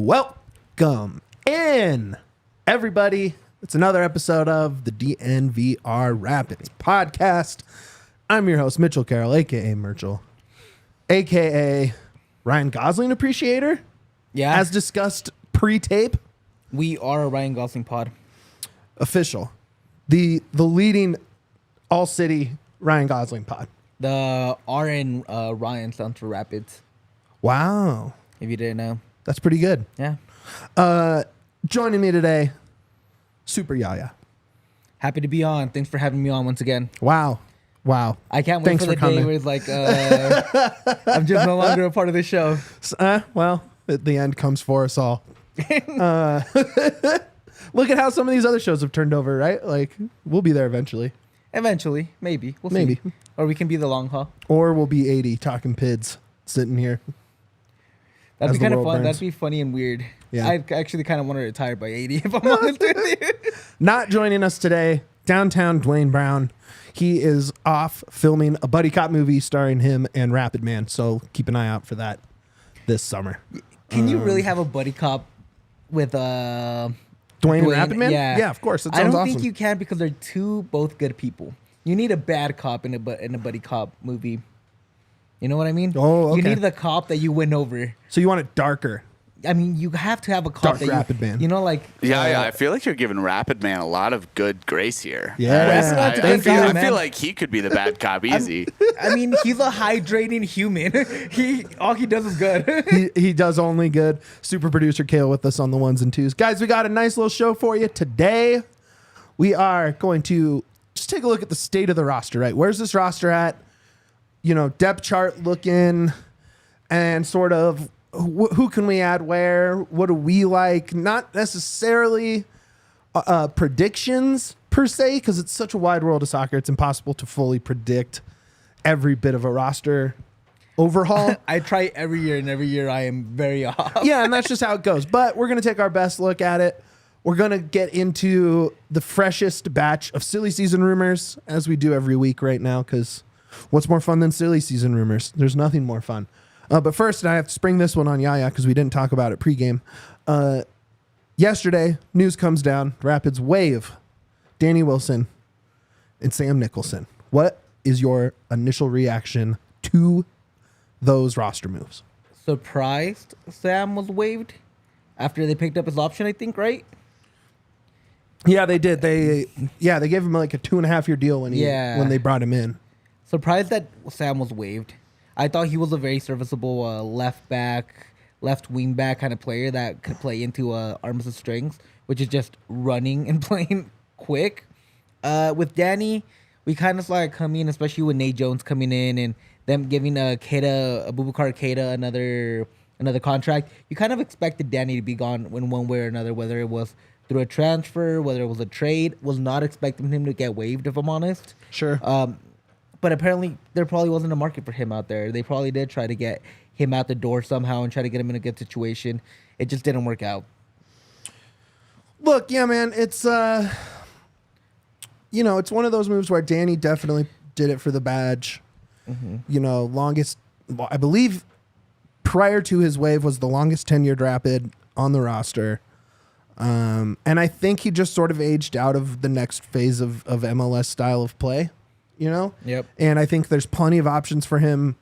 Welcome in, everybody. It's another episode of the DNVR Rapids podcast. I'm your host, Mitchell Carroll, a.k.a. Merchel, a.k.a. Ryan Gosling appreciator. Yeah. As discussed pre-tape. We are a Ryan Gosling pod. Official. The leading all-city Ryan Gosling pod. The RN Ryan stands for Rapids, Wow. if you didn't know. That's pretty good. Yeah. Joining me today, Super Yahya. Happy to be on. Thanks for having me on once again. Wow. I can't wait Thanks for the for coming. day where it's like, I'm just no longer a part of the show. Well, the end comes for us all. Look at how some of these other shows have turned over, right? Like, we'll be there eventually. Eventually. Maybe. We'll Maybe. see. Or we can be the long haul. Or we'll be 80 talking PIDs sitting here. That'd As be the kind of world fun. burns. That'd be funny and weird. Yeah. I actually kind of want to retire by 80 if I'm honest with you. Not joining us today, downtown Dwayne Brown. He is off filming a buddy cop movie starring him and Rapid Man. So keep an eye out for that this summer. Can you really have a buddy cop with Dwayne and Rapid Man? Yeah, of course. That I sounds don't awesome. think you can because they're both good people. You need a bad cop in a buddy cop movie. You know what I mean? Oh, You okay. need the cop that you win over. So you want it darker. I mean, you have to have a cop Dark that Rapid Man. You know, like Yeah, I feel like you're giving Rapid Man a lot of good grace here. Yeah. That's a I good guy, man. feel like he could be the bad cop easy. I mean, he's a hydrating human. All he does is good. He does only good. Super producer Kale with us on the ones and twos. Guys, we got a nice little show for you today. We are going to just take a look at the state of the roster, right? Where's this roster at? You know, depth chart looking and sort of who can we add where? What do we like? Not necessarily predictions per se, because it's such a wide world of soccer. It's impossible to fully predict every bit of a roster overhaul. I try every year, and every year I am very off. Yeah, and that's just how it goes. But we're going to take our best look at it. We're going to get into the freshest batch of silly season rumors, as we do every week right now, because what's more fun than silly season rumors? There's nothing more fun. But first, and I have to spring this one on Yaya because we didn't talk about it pregame. Yesterday, news comes down. Rapids waive Danny Wilson and Sam Nicholson. What is your initial reaction to those roster moves? Surprised Sam was waived after they picked up his option, I think, right? Yeah, they did. They gave him like a 2.5 year deal when when they brought him in. Surprised that Sam was waived. I thought he was a very serviceable left wing back kind of player that could play into arms and strings, which is just running and playing quick. With Danny, we kind of saw it coming, especially with Nate Jones coming in and them giving Abubakar Keita another contract. You kind of expected Danny to be gone in one way or another, whether it was through a transfer, whether it was a trade. Was not expecting him to get waived, if I'm honest. Sure. But apparently, there probably wasn't a market for him out there. They probably did try to get him out the door somehow and try to get him in a good situation. It just didn't work out. Look, yeah, man, it's it's one of those moves where Danny definitely did it for the badge. Mm-hmm. You know, I believe prior to his wave was the longest tenured Rapid on the roster. And I think he just sort of aged out of the next phase of MLS style of play. You know? Yep. And I think there's plenty of options for him.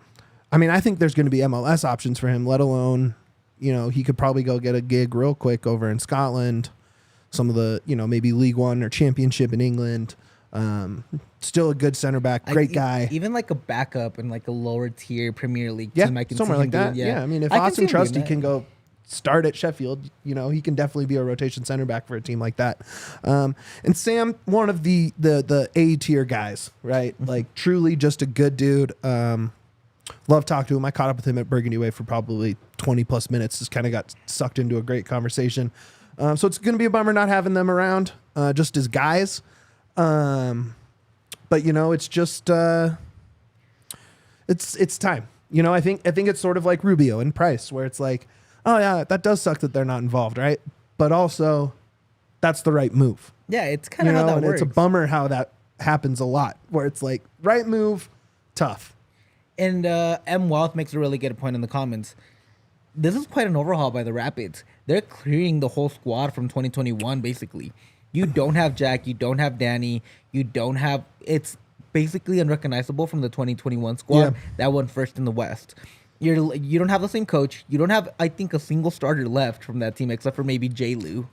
I mean, I think there's going to be MLS options for him, let alone, he could probably go get a gig real quick over in Scotland. Some of the, maybe League One or Championship in England. Still a good center back, great guy. Even like a backup in like a lower tier Premier League Yeah, team. I can somewhere see like him that. doing, Yeah, I mean, if I can Austin see him doing Trusty that. can go start at Sheffield, he can definitely be a rotation center back for a team like that. And Sam, one of the A tier guys, right? Mm-hmm. Like truly just a good dude. Love talking to him. I caught up with him at Burgundy Way for probably 20 plus minutes. Just kind of got sucked into a great conversation. So it's going to be a bummer not having them around just as guys. But it's just it's time. I think it's sort of like Rubio and Price, where it's like, oh yeah, that does suck that they're not involved, right? But also, that's the right move. Yeah, it's kind of how that and works. it's a bummer how that happens a lot, where it's like right move, tough. And M Wealth makes a really good point in the comments. this is quite an overhaul by the Rapids. They're clearing the whole squad from 2021, basically. You don't have Jack, you don't have Danny, you don't have... It's basically unrecognizable from the 2021 squad that went first in the West. You don't have the same coach. You don't have, I think, a single starter left from that team except for maybe J. Lou.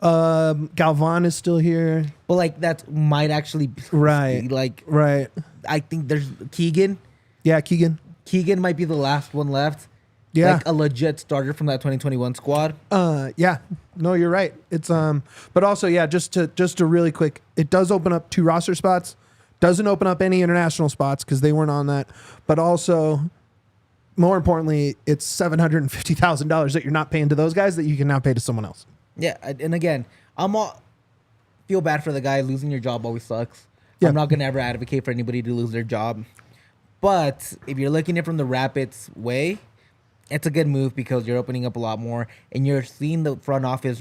Galvan is still here. But like that might actually be like I think there's Keegan. Yeah, Keegan. Keegan might be the last one left. Yeah. Like a legit starter from that 2021 squad. Yeah. No, you're right. It's but also just to really quick, it does open up 2 roster spots. Doesn't open up any international spots because they weren't on that. But also, more importantly, it's $750,000 that you're not paying to those guys that you can now pay to someone else. Yeah, and again, feel bad for the guy. Losing your job always sucks. Yeah. I'm not gonna ever advocate for anybody to lose their job. But if you're looking at it from the Rapids way, it's a good move because you're opening up a lot more, and you're seeing the front office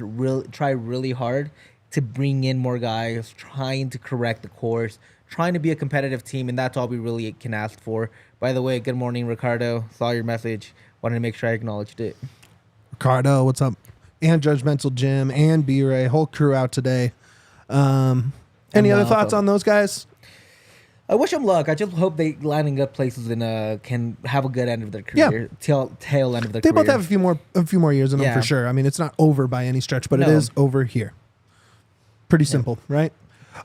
try really hard to bring in more guys, trying to correct the course, trying to be a competitive team, and that's all we really can ask for. By the way, good morning, Ricardo. Saw your message. Wanted to make sure I acknowledged it. Ricardo, what's up? And Judgmental Jim and B-Ray, whole crew out today. Any other thoughts on those guys? I wish them luck. I just hope they lining up places and can have a good end of their career, tail end of their career. They both have a few more years in them for sure. I mean, it's not over by any stretch, but it is over here. Pretty simple, right?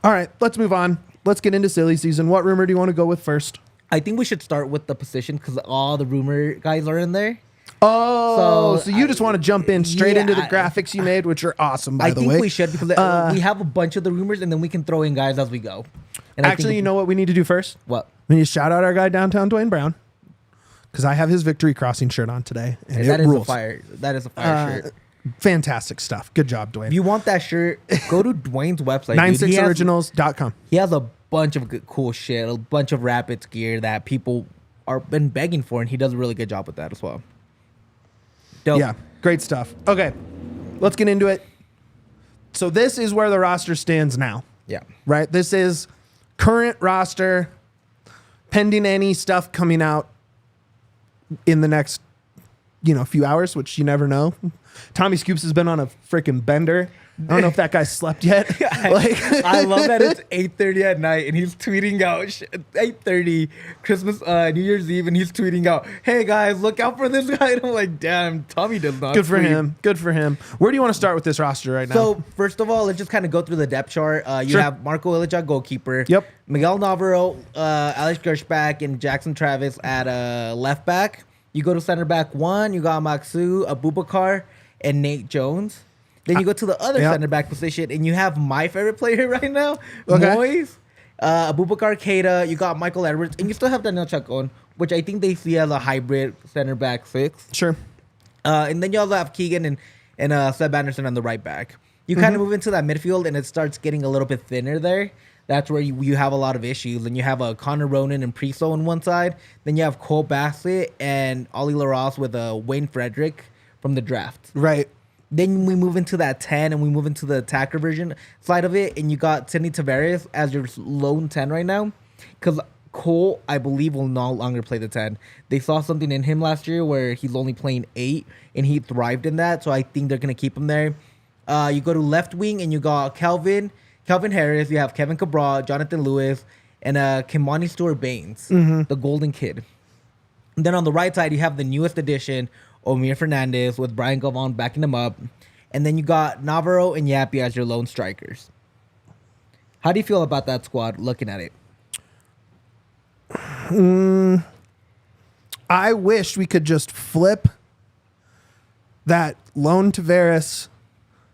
All right, let's move on. Let's get into silly season. What rumor do you want to go with first? I think we should start with the position because all the rumor guys are in there. Oh, so you just want to jump in straight into the graphics you made, which are awesome, by the way. I think we should because we have a bunch of the rumors, and then we can throw in guys as we go. And actually, you know what we need to do first? What? We need to shout out our guy downtown, Dwayne Brown, because I have his Victory Crossing shirt on today, and that it is rules. That is a fire shirt. Fantastic stuff. Good job, Dwayne. If you want that shirt, go to Dwayne's website. 96originals.com. He has a bunch of good, cool shit, a bunch of Rapids gear that people are been begging for, and he does a really good job with that as well. Dope. Yeah, great stuff. Okay, let's get into it. So this is where the roster stands now. Yeah. Right? This is current roster, pending any stuff coming out in the next, few hours, which you never know. Tommy Scoops has been on a freaking bender. I don't know if that guy slept yet. I love that it's 8:30 at night and he's tweeting out 8:30 Christmas, New Year's Eve, and he's tweeting out, "Hey guys, look out for this guy." And I'm like, damn, Tommy does not. Good for him. Good for him. Where do you want to start with this roster right now? So first of all, let's just kind of go through the depth chart. You have Marco Illich, goalkeeper. Yep. Miguel Navarro, Alex Gershback, and Jackson Travis at left back. You go to center back 1. You got Maxu, Abubakar, and Nate Jones. Then you go to the other center back position, and you have my favorite player right now, Moyes, Abubakar Keita. You got Michael Edwards, and you still have Daniel Chacon, which I think they see as a hybrid center back 6. Sure. And then you also have Keegan and Seb Anderson on the right back. You kind of move into that midfield, and it starts getting a little bit thinner there. That's where you have a lot of issues. And you have Connor Ronan and Priso on one side. Then you have Cole Bassett and Ollie LaRosse with Wayne Frederick from the draft. Right. Then we move into that 10 and we move into the attacker version side of it. And you got Sidney Tavares as your lone 10 right now. Because Cole, I believe, will no longer play the 10. They saw something in him last year where he's only playing 8 and he thrived in that. So I think they're going to keep him there. You go to left wing and you got Kelvin Harris. You have Kevin Cabral, Jonathan Lewis, and Kimani Stewart-Baines, the golden kid. And then on the right side, you have the newest addition, Omir Fernandez, with Brian Galvan backing him up. And then you got Navarro and Yappy as your lone strikers. How do you feel about that squad looking at it? I wish we could just flip that lone Tavares,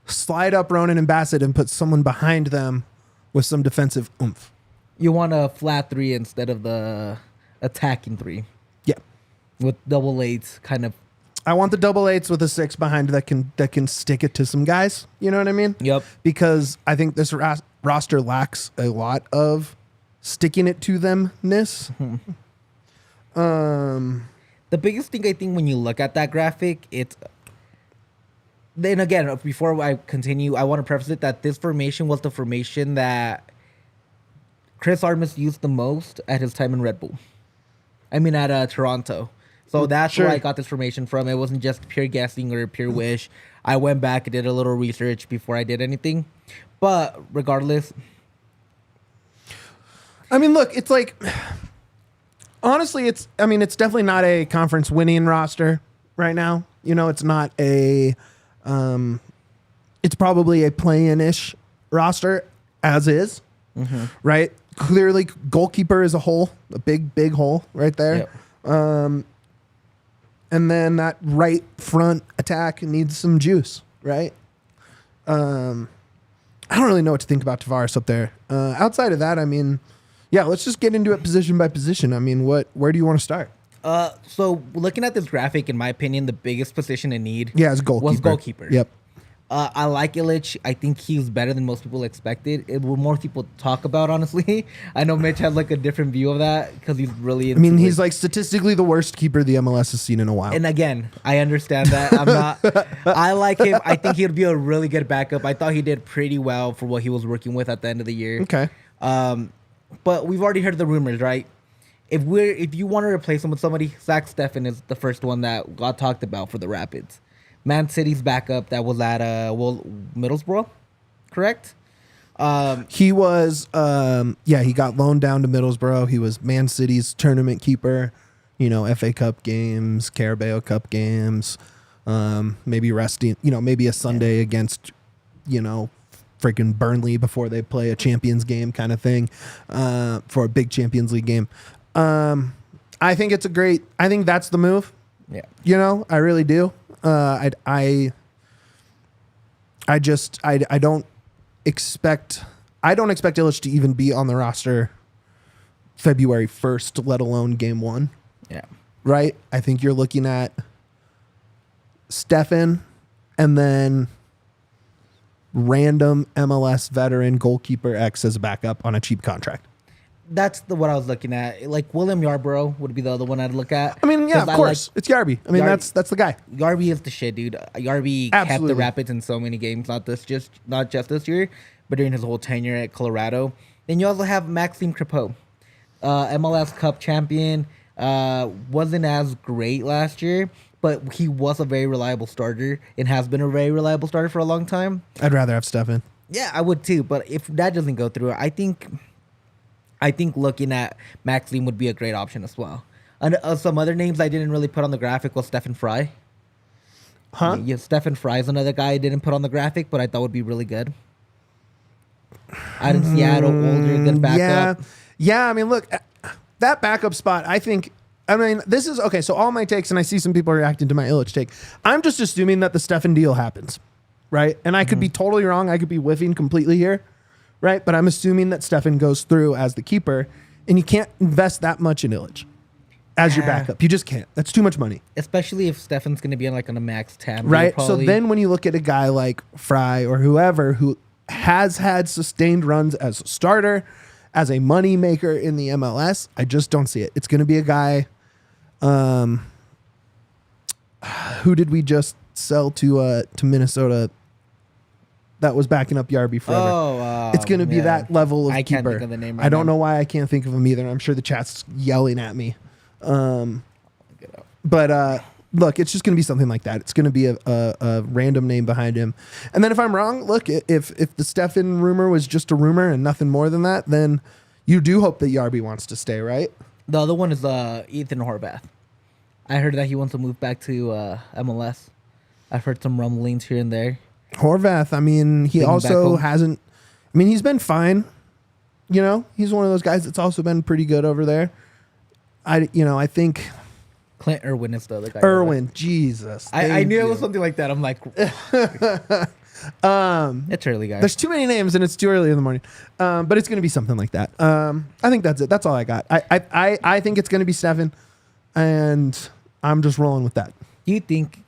slide up Ronan and Bassett, and put someone behind them with some defensive oomph. You want a flat 3 instead of the attacking 3. Yeah. With double 8s kind of. I want the double 8s with a 6 behind that can stick it to some guys. You know what I mean? Yep. Because I think this roster lacks a lot of sticking it to themness. The biggest thing I think when you look at that graphic, it's. Then again, before I continue, I want to preface it that this formation was the formation that Chris Armas used the most at his time in Red Bull. I mean, at Toronto. So that's Sure. where I got this information from. It wasn't just pure guessing or pure wish. I went back and did a little research before I did anything. But regardless, I mean, look, it's like, honestly, it's definitely not a conference winning roster right now. You know, it's not a, it's probably a play-in-ish roster as is, right? Clearly, goalkeeper is a hole, a big hole right there. Yep. And then that right front attack needs some juice, right? I don't really know what to think about Tavares up there. Outside of that, I mean, yeah, let's just get into it position by position. I mean, where do you want to start? so looking at this graphic, in my opinion, the biggest position in need Yeah, it's goalkeeper. was goalkeeper. Yep. I like Illich. I think he's better than most people expected. It will more people talk about, honestly. I know Mitch has like a different view of that because he's really into He's like statistically the worst keeper the MLS has seen in a while. And again, I understand that. I'm not. I like him. I think he'd be a really good backup. I thought he did pretty well for what he was working with at the end of the year. Okay. But we've already heard the rumors, right? If you want to replace him with somebody, Zack Steffen is the first one that got talked about for the Rapids. Man City's backup that was at Middlesbrough, correct? He was, he got loaned down to Middlesbrough. He was Man City's tournament keeper, you know, FA Cup games, Carabao Cup games, maybe resting, you know, maybe a Sunday against, you know, freaking Burnley before they play a Champions game kind of thing, for a big Champions League game. I think I think that's the move. Yeah. You know, I really do. I don't expect Illich to even be on the roster February 1st, let alone game 1. Yeah. Right? I think you're looking at Steffan and then random MLS veteran goalkeeper X as a backup on a cheap contract. That's what I was looking at. Like William Yarborough would be the other one I'd look at. I mean, yeah, of course. It's Yarby. I mean, Yarby. that's the guy. Yarby is the shit, dude. Yarby kept Absolutely. the Rapids in so many games, not just this year, but during his whole tenure at Colorado. Then you also have Maxime Crepeau, MLS Cup champion. Wasn't as great last year, but he was a very reliable starter and has been a very reliable starter for a long time. I'd rather have Steffan. Yeah, I would too. But if that doesn't go through, I think looking at Maxime would be a great option as well. And some other names I didn't really put on the graphic was Stephen Fry. Huh? Yeah, Stephen Fry is another guy I didn't put on the graphic, but I thought would be really good. Out in Seattle, older, good backup. Yeah. I mean, look, that backup spot, this is okay. So all my takes, and I see some people reacting to my Illich take. I'm just assuming that the Steffan deal happens, right? And I could be totally wrong. I could be whiffing completely here, right? But I'm assuming that Steffan goes through as the keeper, and you can't invest that much in Illich as your backup. You just can't. That's too much money, Especially if Stefan's going to be on a max 10. right? So then when you look at a guy like Fry or whoever who has had sustained runs as a starter, as a money maker in the MLS, I just don't see it. It's going to be a guy. Who did we just sell to Minnesota that was backing up Yarby forever? It's going to be that level of I keeper. can't think of the name right I don't now. know why I can't think of him either. I'm sure the chat's yelling at me. But look, it's just going to be something like that. It's going to be a random name behind him. And then if I'm wrong, look, if the Steffan rumor was just a rumor and nothing more than that, then you do hope that Yarby wants to stay, right? The other one is Ethan Horvath. I heard that he wants to move back to MLS. I've heard some rumblings here and there. Horvath, I mean, he Bringing back also home. hasn't. I mean, he's been fine. You know, he's one of those guys that's also been pretty good over there. I think Clint Irwin is the other guy. Irwin, Jesus. I thank knew it you. was something like that. I'm like, it's early, guys. There's too many names and it's too early in the morning. But it's going to be something like that. I think that's it. That's all I got. I think it's going to be Steffan, and I'm just rolling with that. Do you think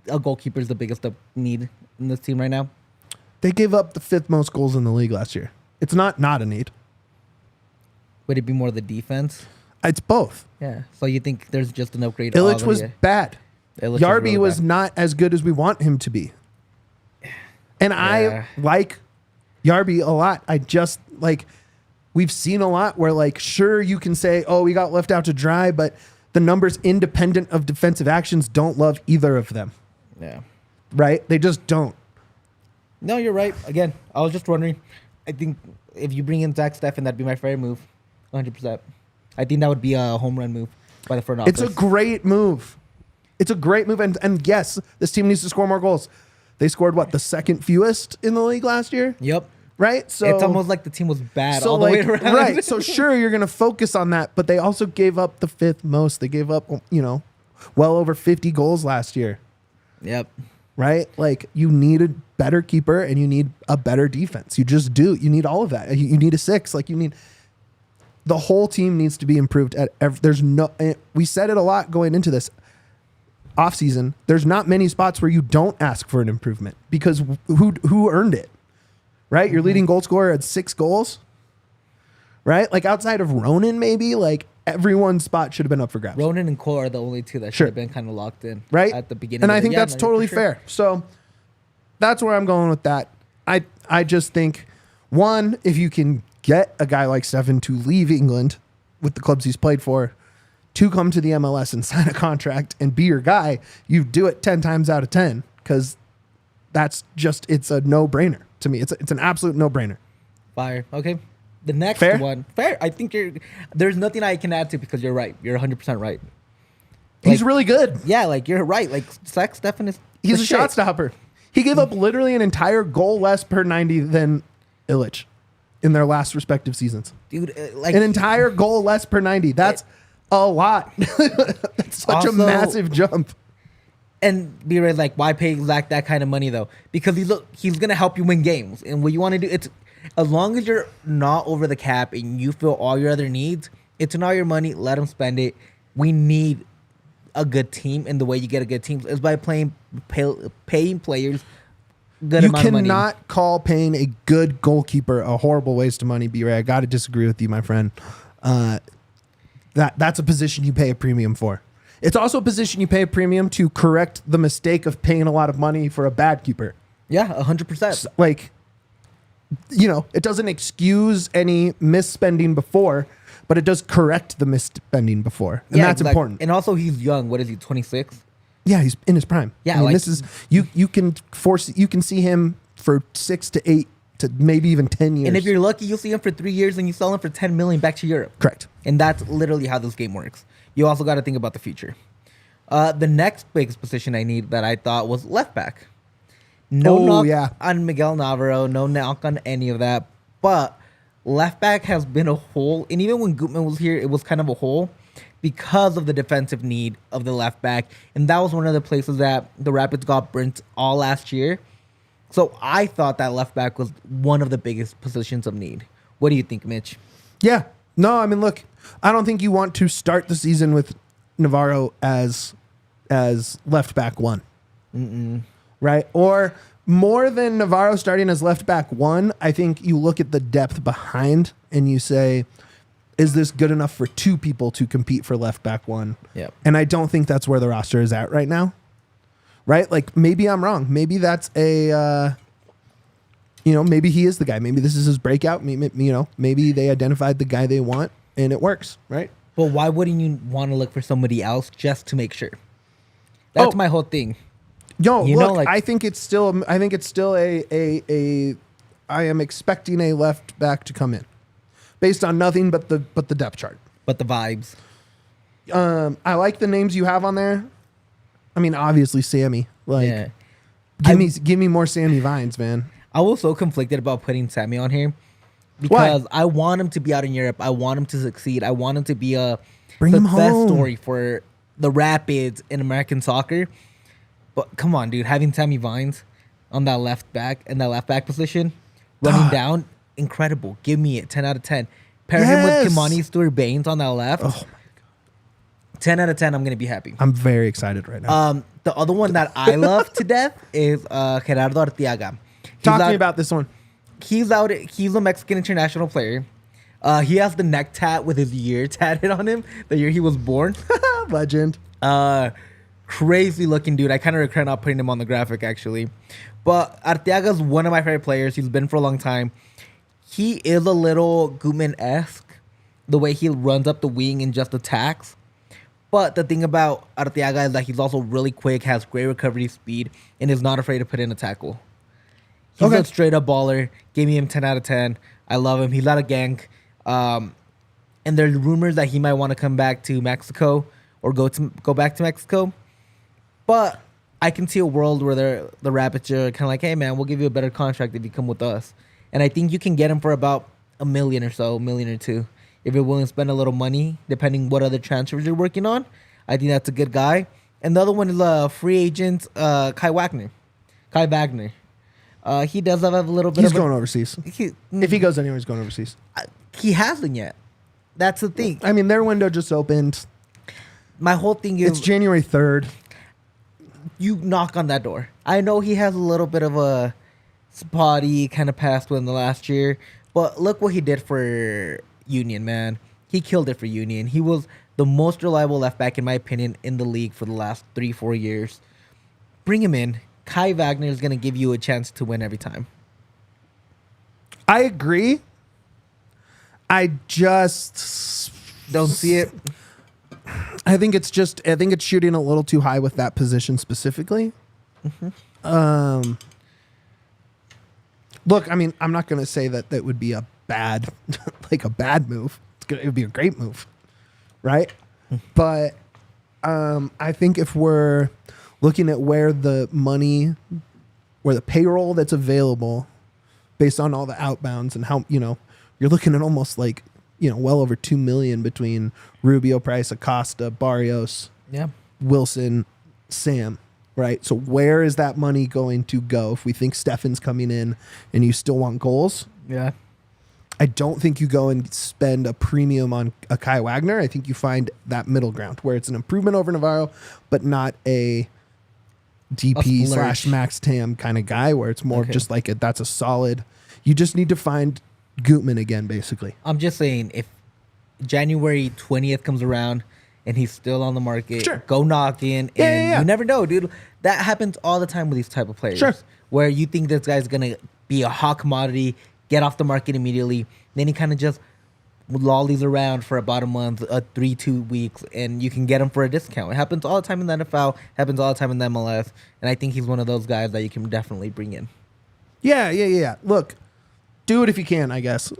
a goalkeeper is the biggest need in this team right now? They gave up the 5th most goals in the league last year. It's not a need. Would it be more the defense? It's both. Yeah. So you think there's just an upgrade? Illich was bad. Illich Yarby really was bad. not as good as we want him to be. And I like Yarby a lot. I just we've seen a lot where sure, you can say, oh, we got left out to dry, but the numbers independent of defensive actions don't love either of them, Yeah. right? They just don't. No, you're right. Again, I was just wondering. I think if you bring in Zack Steffen, that'd be my favorite move. 100%. I think that would be a home run move by the front office. It's a great move. It's a great move. And yes, this team needs to score more goals. They scored, what, the second fewest in the league last year? Yep. Right? So It's almost like the team was bad all the way around. Right. So sure, you're going to focus on that, but they also gave up the 5th most. They gave up, well over 50 goals last year. Yep. Right? Like, you need a better keeper and you need a better defense. You just do. You need all of that. You need a 6. Like, you need... The whole team needs to be improved. We said it a lot going into this offseason. There's not many spots where you don't ask for an improvement because who earned it, right? Your leading goal scorer had 6 goals, right? Like outside of Ronan, maybe like everyone's spot should have been up for grabs. Ronan and Cole are the only 2 that should have been kind of locked in, right? at the beginning. And of I think that's no, totally for sure. fair. So that's where I'm going with that. I just think, one, if you can get a guy like Steffan to leave England with the clubs he's played for, to come to the MLS and sign a contract and be your guy, you do it 10 times out of 10 because it's a no-brainer to me. It's an absolute no-brainer. Fire. Okay. The next Fair? one. Fair. I think there's nothing I can add to because you're right. You're 100% right. He's Like- really good. Yeah, like you're right. Like Zack Steffen is He's the a shot shit. stopper. He gave up literally an entire goal less per 90 than Illich in their last respective seasons. Dude, like An entire goal less per 90. That's a lot. That's such a Also- massive jump. and be right, like, why pay Zack that kind of money though? Because he's gonna help you win games. And what you want to do, it's as long as you're not over the cap and you fill all your other needs, it's not your money. Let him spend it. We need a good team, and the way you get a good team is by paying players good You amount of money. cannot call paying a good goalkeeper a horrible waste of money, B-Ray. I got to disagree with you, my friend. That's a position you pay a premium for. It's also a position you pay a premium to correct the mistake of paying a lot of money for a bad keeper. Yeah, 100%. Like, it doesn't excuse any misspending before, but it does correct the misspending before. And that's exactly. important. And also, he's young. What is he? 26. Yeah, he's in his prime. Yeah, I mean, like- this is you can see him for 6 to 8 to maybe even 10 years. And if you're lucky, you'll see him for 3 years and you sell him for 10 million back to Europe. correct. And that's literally how this game works. You also got to think about the future. The next biggest position I need that I thought was left back. No knock on Miguel Navarro, no knock on any of that. But left back has been a hole. And even when Gutman was here, it was kind of a hole because of the defensive need of the left back. And that was one of the places that the Rapids got burnt all last year. So I thought that left back was one of the biggest positions of need. What do you think, Mitch? Yeah. No, I mean, look, I don't think you want to start the season with Navarro as left back 1. Right? Or more than Navarro starting as left back 1, I think you look at the depth behind and you say, is this good enough for 2 people to compete for left back 1? Yep. And I don't think that's where the roster is at right now. Right? Like, maybe I'm wrong. Maybe that's maybe he is the guy. Maybe this is his breakout. Maybe they identified the guy they want and it works, right? But why wouldn't you want to look for somebody else just to make sure? That's my whole thing. I think it's still I am expecting a left back to come in based on nothing but the depth chart. But the vibes. I like the names you have on there. I mean, obviously Sammy. Yeah. Give me more Sammy Vines, man. I was so conflicted about putting Sammy on here because I want him to be out in Europe. I want him to succeed. I want him to be a Bring him success home. story for the Rapids in American soccer. But come on, dude, having Sammy Vines on that left back position, running down, incredible. Give me it. 10 out of 10. Pair him with Kimani Stewart-Baines on that left. Oh, 10 out of 10. I'm gonna be happy. I'm very excited right now. The other one that I love to death is Gerardo Arteaga. Talk to me about this one. He's out. He's a Mexican international player. He has the neck tat with his year tatted on him, the year he was born. Legend. Crazy looking dude. I kind of regret not putting him on the graphic actually. But Arteaga's one of my favorite players. He's been for a long time. He is a little Gutman-esque, the way he runs up the wing and just attacks. But the thing about Arteaga is that he's also really quick, has great recovery speed, and is not afraid to put in a tackle. He's a straight up baller. Gave me him 10 out of 10. I love him. He's not a gank. And there's rumors that he might want to come back to Mexico or go back to Mexico. But I can see a world where the Rapids are kind of like, hey, man, we'll give you a better contract if you come with us. And I think you can get him for about $1 million or so, $1 million or $2 million. If you're willing to spend a little money, depending what other transfers you're working on, I think that's a good guy. And the other one is a free agent, Kai Wagner. He does have a little bit He's going overseas. If he goes anywhere, he's going overseas. He hasn't yet. That's the thing. I mean, their window just opened. My whole thing is... It's January 3rd. You knock on that door. I know he has a little bit of a spotty kind of past in the last year, but look what he did for Union, man. He killed it for Union. He was the most reliable left back, in my opinion, in the league for the last 3-4 years. Bring him in. Kai Wagner is going to give you a chance to win every time. I agree. I just don't see it. I think it's shooting a little too high with that position specifically. Mm-hmm. Look, I mean, I'm not going to say that would be a bad, like a bad move. It would be a great move, right? But I think if we're looking at where the payroll that's available based on all the outbounds and how, you're looking at almost like, well over $2 million between Rubio, Price, Acosta, Barrios, Wilson, Sam, right? So where is that money going to go if we think Steffan's coming in and you still want goals? Yeah. I don't think you go and spend a premium on a Kai Wagner. I think you find that middle ground where it's an improvement over Navarro, but not a DP / Max Tam kind of guy where it's more just like that's a solid. You just need to find Gutman again, basically. I'm just saying, if January 20th comes around and he's still on the market, go knock in. And you never know, dude. That happens all the time with these type of players. Sure. Where you think this guy's going to be a hot commodity, get off the market immediately. Then he kind of just lollies around for about a month, 2 weeks, and you can get him for a discount. It happens all the time in the NFL, happens all the time in the MLS, and I think he's one of those guys that you can definitely bring in. Yeah. Look, do it if you can, I guess.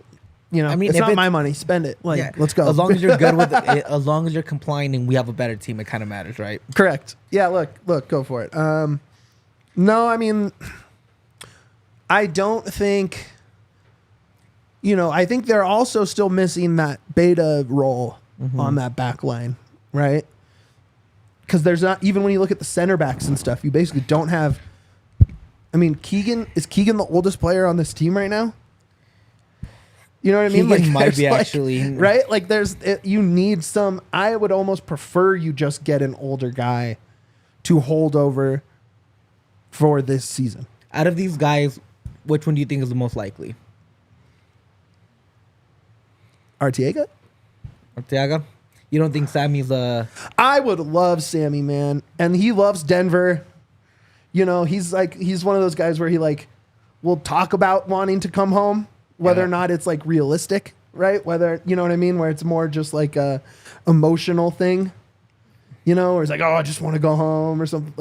I mean, it's not my money. Spend it. Let's go. As long as you're good with it, as long as you're complying and we have a better team, it kind of matters, right? Correct. Yeah, look, go for it. No, I mean, I don't think... I think they're also still missing that beta role on that back line, right? Because there's not, even when you look at the center backs and stuff, you basically don't have. I mean, is Keegan the oldest player on this team right now? You know what I mean? Keegan might be actually right. Like you need some. I would almost prefer you just get an older guy to hold over for this season. Out of these guys, which one do you think is the most likely? Arteaga? You don't think Sammy's I would love Sammy, man. And he loves Denver. He's one of those guys where he will talk about wanting to come home, whether or not it's realistic, right? Whether, you know what I mean? Where it's more just like a emotional thing, where it's like, oh, I just want to go home or something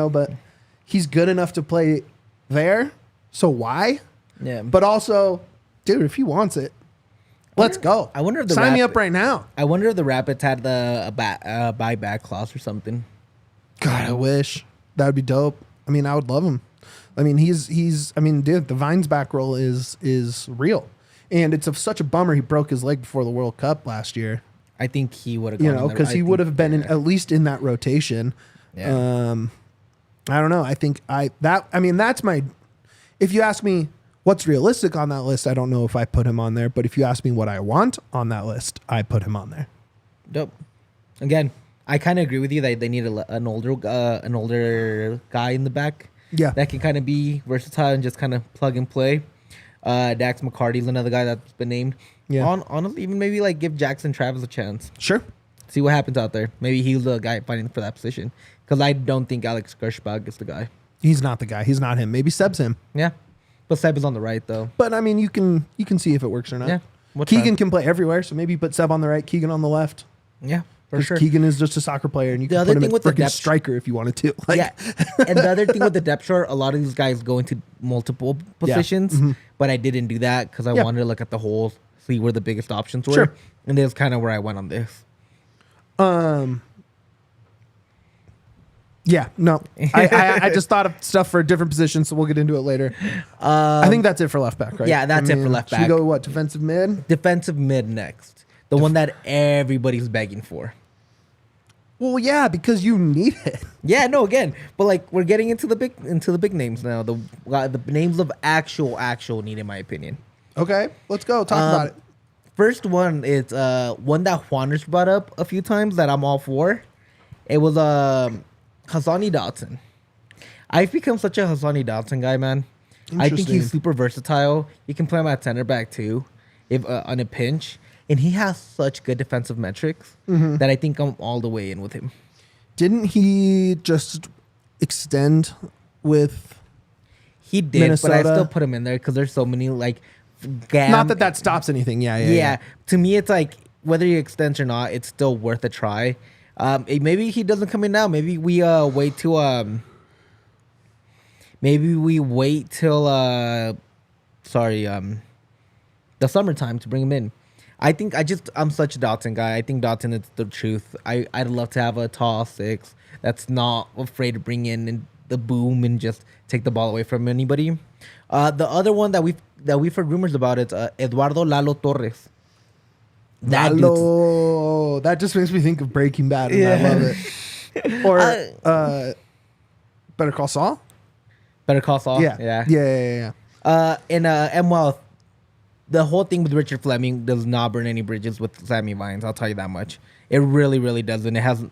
but he's good enough to play there. So why? Yeah. But also, dude, if he wants it, let's go. I wonder if sign me up right now. I wonder if the Rapids had a buyback clause or something. God, I wish. That would be dope. I mean, I would love him. I mean, dude, the Vines back roll is real. And it's such a bummer he broke his leg before the World Cup last year. I think he would have because he would have been at least in that rotation. Yeah. I don't know. I think that's my, if you ask me what's realistic on that list, I don't know if I put him on there. But if you ask me what I want on that list, I put him on there. Dope. Again, I kind of agree with you that they need an older guy in the back. Yeah. That can kind of be versatile and just kind of plug and play. Dax McCarty's another guy that's been named. Yeah. Honestly, even maybe give Jackson Travis a chance. Sure. See what happens out there. Maybe he's the guy fighting for that position. Because I don't think Alex Gershbach is the guy. He's not the guy. He's not him. Maybe Seb's him. Yeah. But Seb is on the right, though. But, I mean, you can see if it works or not. Yeah. Keegan can play everywhere, so maybe you put Seb on the right, Keegan on the left. Yeah. Because sure. Keegan is just a soccer player, and you The can other put him thing at with the freaking depth- striker if you wanted to. Like, Yeah, and the other thing with the depth chart, a lot of these guys go into multiple positions, but I didn't do that because I wanted to look at the whole, see where the biggest options were, Sure. and that's kind of where I went on this. Yeah, no. I just thought of stuff for different positions, so we'll get into it later. I think that's it for left back, right? Yeah, that's it for left Should we back. go, what, defensive mid? Defensive mid next, the one that everybody's begging for. Well, yeah, because you need it. Yeah, no, again, but like we're getting into the big names now. The names of actual need, in my opinion. Okay, let's go. Talk about it. First one is one that Juaner's brought up a few times that I'm all for. It was Hassani Dotson. I've become such a Hassani Dotson guy, man. I think Interesting. he's super versatile. You can play him at center back too, if on a pinch, and he has such good defensive metrics that I think I'm all the way in with him. Didn't he just extend with... He did, but I Minnesota? still put him in there because there's so many like. Not that that stops anything. Yeah. To me, it's like whether he extends or not, it's still worth a try. Maybe he doesn't come in now. Maybe we wait till the summertime to bring him in. I'm such a Dotson guy. I think Dotson is the truth. I'd love to have a tall six that's not afraid to bring in the boom and just take the ball away from anybody. The other one that we've heard rumors about is Eduardo Lalo Torres. Lalo. That just makes me think of Breaking Bad, and I love it. Or Better Call Saul? Better Call Saul. Yeah. And well, the whole thing with Richard Fleming does not burn any bridges with Sammy Vines. I'll tell you that much. It really, really doesn't. It has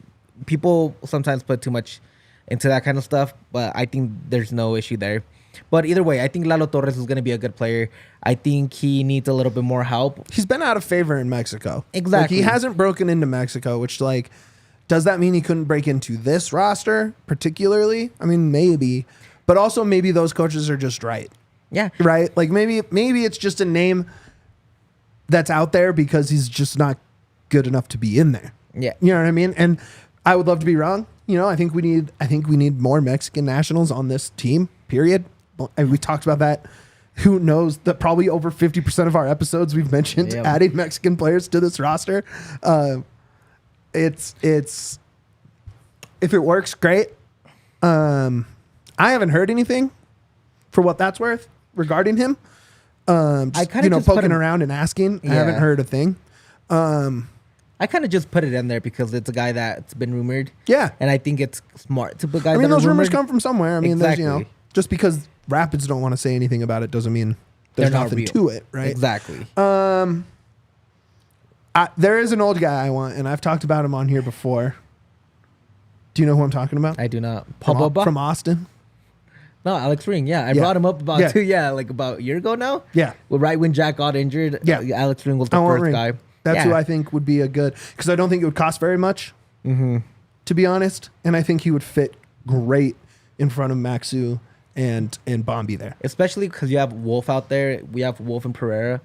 people sometimes put too much into that kind of stuff, but I think there's no issue there. But either way, I think Lalo Torres is going to be a good player. I think he needs a little bit more help. He's been out of favor in Mexico. Exactly. Like, he hasn't broken into Mexico, which, like, does that mean he couldn't break into this roster particularly? I mean, maybe. But also maybe those coaches are just right. Yeah. Right? Like, maybe it's just a name that's out there because he's just not good enough to be in there. Yeah. You know what I mean? And I would love to be wrong. You know, I think we need more Mexican nationals on this team, period. And we talked about that. Who knows that probably over 50% of our episodes we've mentioned adding Mexican players to this roster. It's if it works, great. I haven't heard anything for what that's worth regarding him. I kind of poking around and asking. I haven't heard a thing. I kind of just put it in there because it's a guy that's been rumored. Yeah. And I think it's smart to put guys. I mean, that those are rumors rumored. come from somewhere. I mean, Exactly. there's, just because Rapids don't want to say anything about it doesn't mean there's They're not nothing real. to it, right? Exactly. There is an old guy I want, and I've talked about him on here before. Do you know who I'm talking about? I do not. From Austin. No, Alex Ring. Yeah, I brought him up about about a year ago now. Yeah. Well, right when Jack got injured. Yeah. Alex Ring was the I want first Ring. guy. That's who I think would be a good, because I don't think it would cost very much, to be honest, and I think he would fit great in front of Maxu and Bombi there. Especially because you have Wolf out there. We have Wolf and Pereira.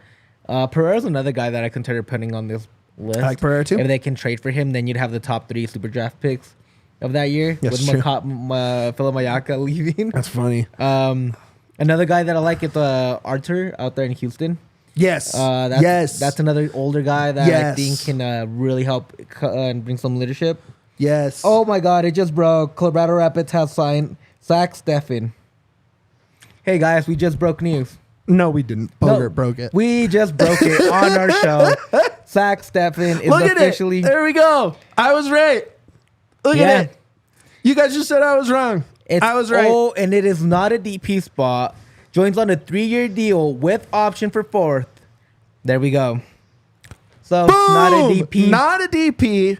Pereira's another guy that I consider putting on this list. I like Pereira too. If they can trade for him, then you'd have the top 3 super draft picks of that year Yes, with true. Philip Mayaka leaving. That's funny. Another guy that I like is Arthur out there in Houston. Yes. That's another older guy that I Yes. think can really help and bring some leadership. Yes. Oh my God, it just broke. Colorado Rapids has signed Zack Steffen. Hey guys, we just broke news. No, we didn't. Bogart broke it. We just broke it on our show. Zack Steffen is Look officially. at it. There we go. I was right. Look at it. You guys just said I was wrong. I was right. Oh, and it is not a DP spot. Joins on a 3-year deal with option for 4th. There we go. So Boom! not a DP. Not a DP.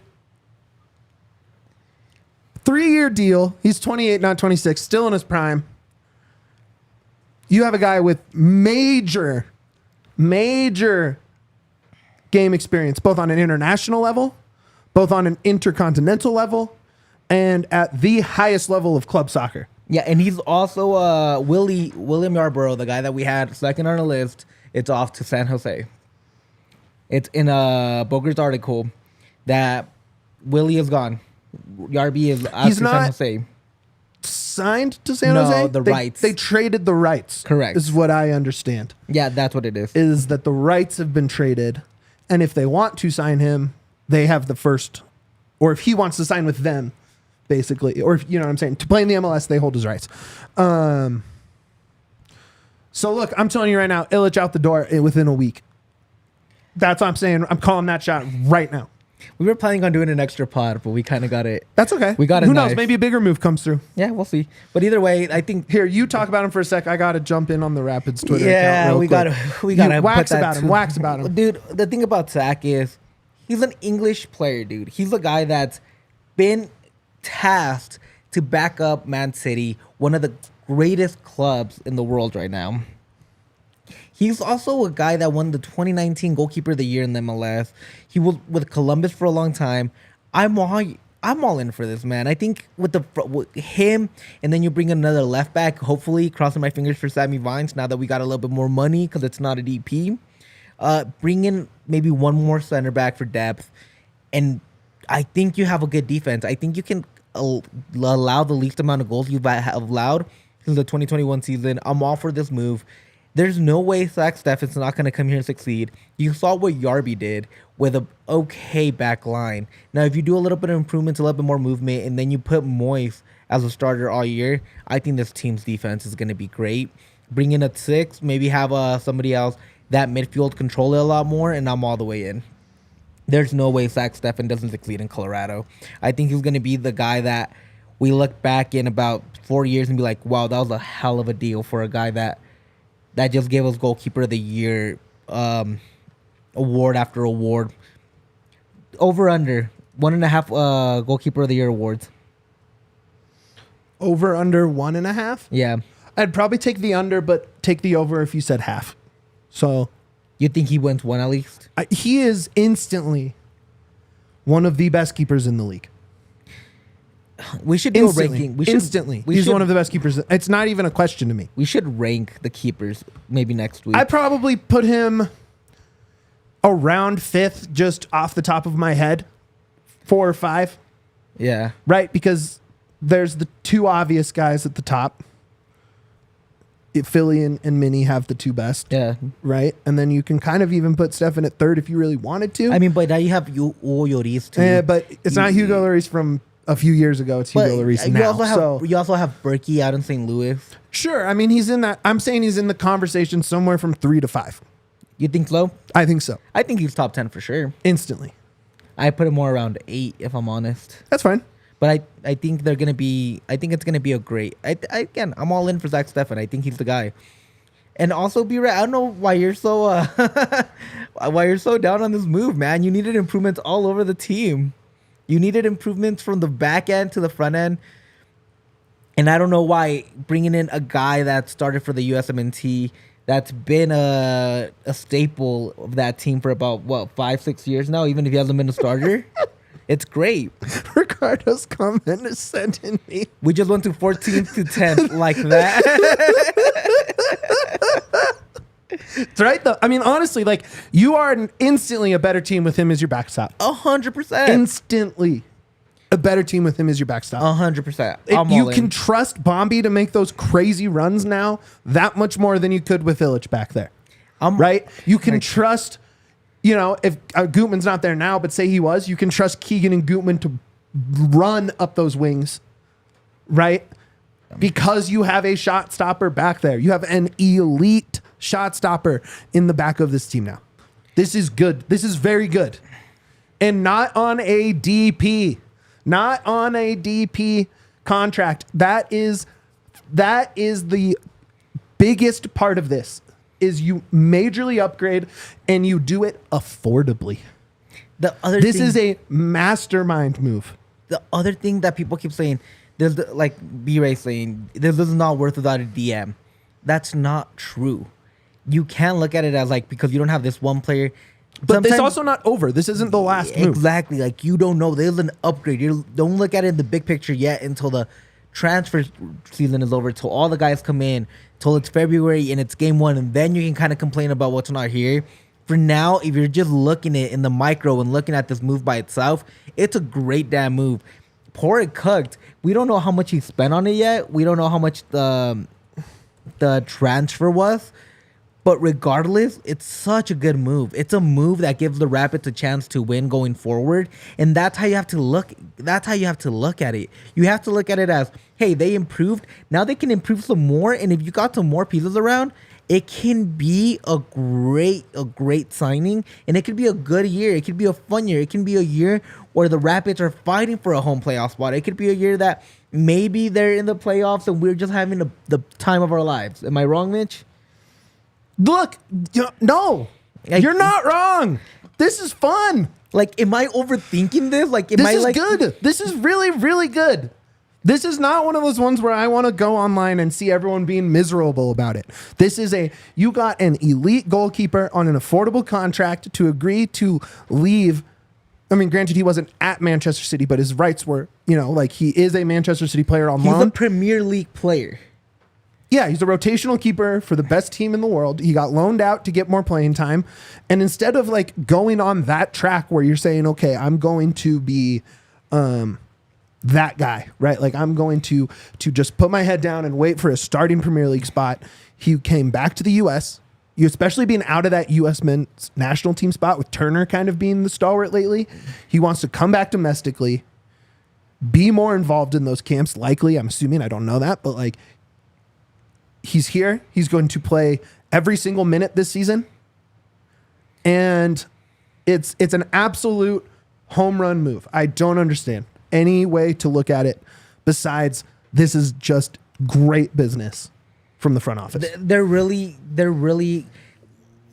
3-year deal. He's 28, not 26. Still in his prime. You have a guy with major game experience, both on an international level, both on an intercontinental level, and at the highest level of club soccer. Yeah, and he's also William Yarborough, the guy that we had second on the list. It's off to San Jose. It's in Boger's article that Willie is gone. Yarby is out to San not- Jose. Signed to San No, Jose? the They- rights. They traded the rights. Correct. This is what I understand. Yeah, that's what it is. Is that the rights have been traded, and if they want to sign him, they have the first, or if he wants to sign with them, basically, or if, you know what I'm saying, to play in the MLS, they hold his rights. So look, I'm telling you right now, Illich out the door within a week. That's what I'm saying. I'm calling that shot right now. We were planning on doing an extra pod, but we kind of got it. That's okay. We got it Who knows? nice. Maybe a bigger move comes through. Yeah, we'll see. But either way, I think. Here, you talk about him for a sec. I got to jump in on the Rapids Twitter account Yeah, real we quick. gotta You put wax that about him. too. Wax about him. Dude, the thing about Zack is he's an English player, dude. He's a guy that's been tasked to back up Man City, one of the greatest clubs in the world right now. He's also a guy that won the 2019 Goalkeeper of the Year in the MLS. He was with Columbus for a long time. I'm all in for this, man. I think with him, and then you bring another left back, hopefully, crossing my fingers for Sammy Vines now that we got a little bit more money because it's not a DP. Bring in maybe one more center back for depth, and I think you have a good defense. I think you can allow the least amount of goals you've allowed since the 2021 season. I'm all for this move. There's no way Zack Steffan's not going to come here and succeed. You saw what Yarby did with a okay back line. Now, if you do a little bit of improvements, a little bit more movement, and then you put Moise as a starter all year, I think this team's defense is going to be great. Bring in a 6, maybe have somebody else that midfield control it a lot more, and I'm all the way in. There's no way Zack Steffan doesn't succeed in Colorado. I think he's going to be the guy that we look back in about 4 years and be like, wow, that was a hell of a deal for a guy that just gave us Goalkeeper of the Year award after award. Over under 1.5 Goalkeeper of the Year awards. Over under 1.5? Yeah. I'd probably take the under, but take the over if you said half. So You think he wins one at least? he is instantly one of the best keepers in the league. We should do Instantly. a ranking. We should, Instantly. We He's should, one of the best keepers. It's not even a question to me. We should rank the keepers maybe next week. I'd probably put him around 5th, just off the top of my head. 4 or 5. Yeah. Right? Because there's the two obvious guys at the top. Philly and Minnie have the two best. Yeah. Right? And then you can kind of even put Stefan at 3rd if you really wanted to. I mean, but now you have Hugo Lloris too. Yeah, but it's not Hugo Lloris from a few years ago. It's Hugo Lloris you now. you also have Berkey out in St. Louis. Sure. I mean, he's in that. I'm saying he's in the conversation somewhere from 3 to 5. You think so? I think so. I think he's top 10 for sure. Instantly. I put him more around 8 if I'm honest. That's fine. But I think they're gonna be. I think it's gonna be a great. Again, I'm all in for Zack Steffan. I think he's the guy. And also, B-Ray, I don't know why you're so why you're so down on this move, man. You needed improvements all over the team. You needed improvements from the back end to the front end. And I don't know why bringing in a guy that started for the USMNT, that's been a staple of that team for about, 5-6 years now, even if he hasn't been a starter. It's great. Ricardo's comment is sending me. We just went to 14th to 10th like that. It's right, though. I mean, honestly, like, you are instantly a better team with him as your backstop. 100%. Instantly a better team with him as your backstop. 100%. You can trust Bombi to make those crazy runs now that much more than you could with Illich back there. Right? You can trust, if Gutman's not there now, but say he was, you can trust Keegan and Gutman to run up those wings, right? Because you have a shot stopper back there. You have an elite shot stopper in the back of this team now. This is good. This is very good. And not on a DP. Not on a DP contract. That is the biggest part of this, is you majorly upgrade and you do it affordably. This is a mastermind move. The other thing that people keep saying, there's like B-Ray saying, this is not worth without a DM. That's not true. You can't look at it as like, because you don't have this one player. But it's also not over. This isn't the last move. Exactly. Like, you don't know. There's an upgrade. You don't look at it in the big picture yet until the transfer season is over, till all the guys come in, till it's February and it's game 1, and then you can kind of complain about what's not here. for now, if you're just looking at it in the micro and looking at this move by itself, it's a great damn move. Pour it cooked. We don't know how much he spent on it yet. We don't know how much the transfer was. But regardless, it's such a good move. It's a move that gives the Rapids a chance to win going forward. And that's how you have to look. That's how you have to look at it. You have to look at it as, hey, they improved. Now they can improve some more. And if you got some more pieces around, it can be a great signing. And it could be a good year. It could be a fun year. It can be a year where the Rapids are fighting for a home playoff spot. It could be a year that maybe they're in the playoffs and we're just having the time of our lives. Am I wrong, Mitch? Look, no, you're not wrong. This is fun. Like, am I overthinking this? Like, This is good. This is really, really good. This is not one of those ones where I want to go online and see everyone being miserable about it. This is you got an elite goalkeeper on an affordable contract to agree to leave. I mean, granted, he wasn't at Manchester City, but his rights were, like he is a Manchester City player on loan. He's a Premier League player. Yeah, he's a rotational keeper for the best team in the world. He got loaned out to get more playing time. And instead of like going on that track where you're saying, okay, I'm going to be that guy, right? Like I'm going to just put my head down and wait for a starting Premier League spot. He came back to the U.S., you especially being out of that U.S. men's national team spot with Turner kind of being the stalwart lately. He wants to come back domestically, be more involved in those camps, likely. I'm assuming, I don't know that, but like, he's here. He's going to play every single minute this season. And it's an absolute home run move. I don't understand any way to look at it besides this is just great business from the front office. They're really,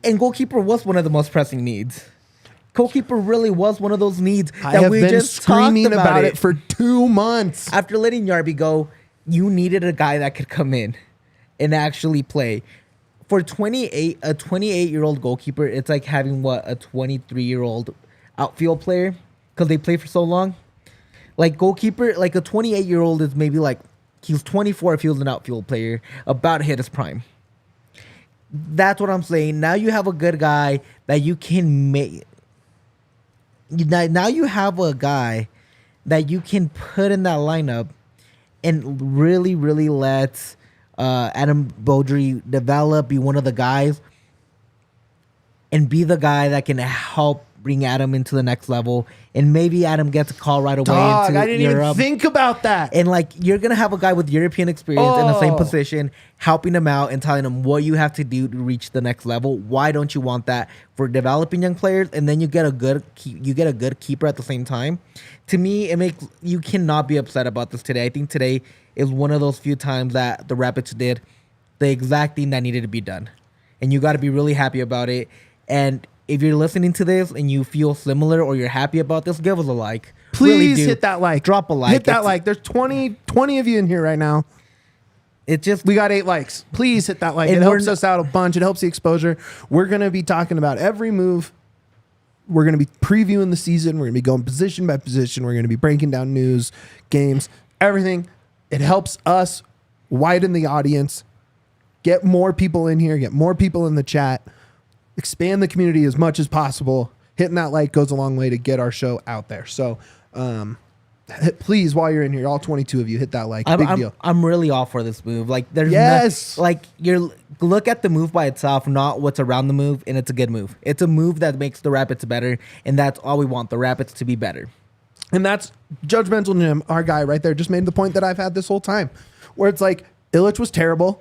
and goalkeeper was one of the most pressing needs. Goalkeeper really was one of those needs I that have we been just screaming talked about it for 2 months. After letting Yarby go, you needed a guy that could come in and actually play. For a 28-year-old goalkeeper, it's like having a 23-year-old outfield player because they play for so long. Like goalkeeper, like a 28-year-old is maybe like he's 24 if he was an outfield player, about to hit his prime. That's what I'm saying. Now you have a good guy that you can make. Now you have a guy that you can put in that lineup and really, really let Adam Beaudry develop, be one of the guys, and be the guy that can help bring Adam into the next level. And maybe Adam gets a call right away into I didn't Europe. even think about that. And like you're gonna have a guy with European experience in the same position, helping him out and telling him what you have to do to reach the next level. Why don't you want that for developing young players? And then you get a good keeper at the same time. To me, you cannot be upset about this today. I think today is one of those few times that the Rapids did the exact thing that needed to be done, and you got to be really happy about it. And if you're listening to this and you feel similar or you're happy about this, give us a like. Please Really hit that like. Drop a like. Hit that like. There's 20 of you in here right now. We got 8 likes. Please hit that like. It helps us out a bunch. It helps the exposure. We're going to be talking about every move. We're going to be previewing the season. We're going to be going position by position. We're going to be breaking down news, games, everything. It helps us widen the audience, get more people in here, get more people in the chat, expand the community as much as possible. Hitting that like goes a long way to get our show out there. So please, while you're in here, all 22 of you, hit that like. Big deal. I'm really all for this move. Like there's look at the move by itself, not what's around the move, and it's a good move. It's a move that makes the Rapids better, and that's all we want, the Rapids to be better. And that's Judgmental Jim, our guy right there, just made the point that I've had this whole time, where it's like Illich was terrible.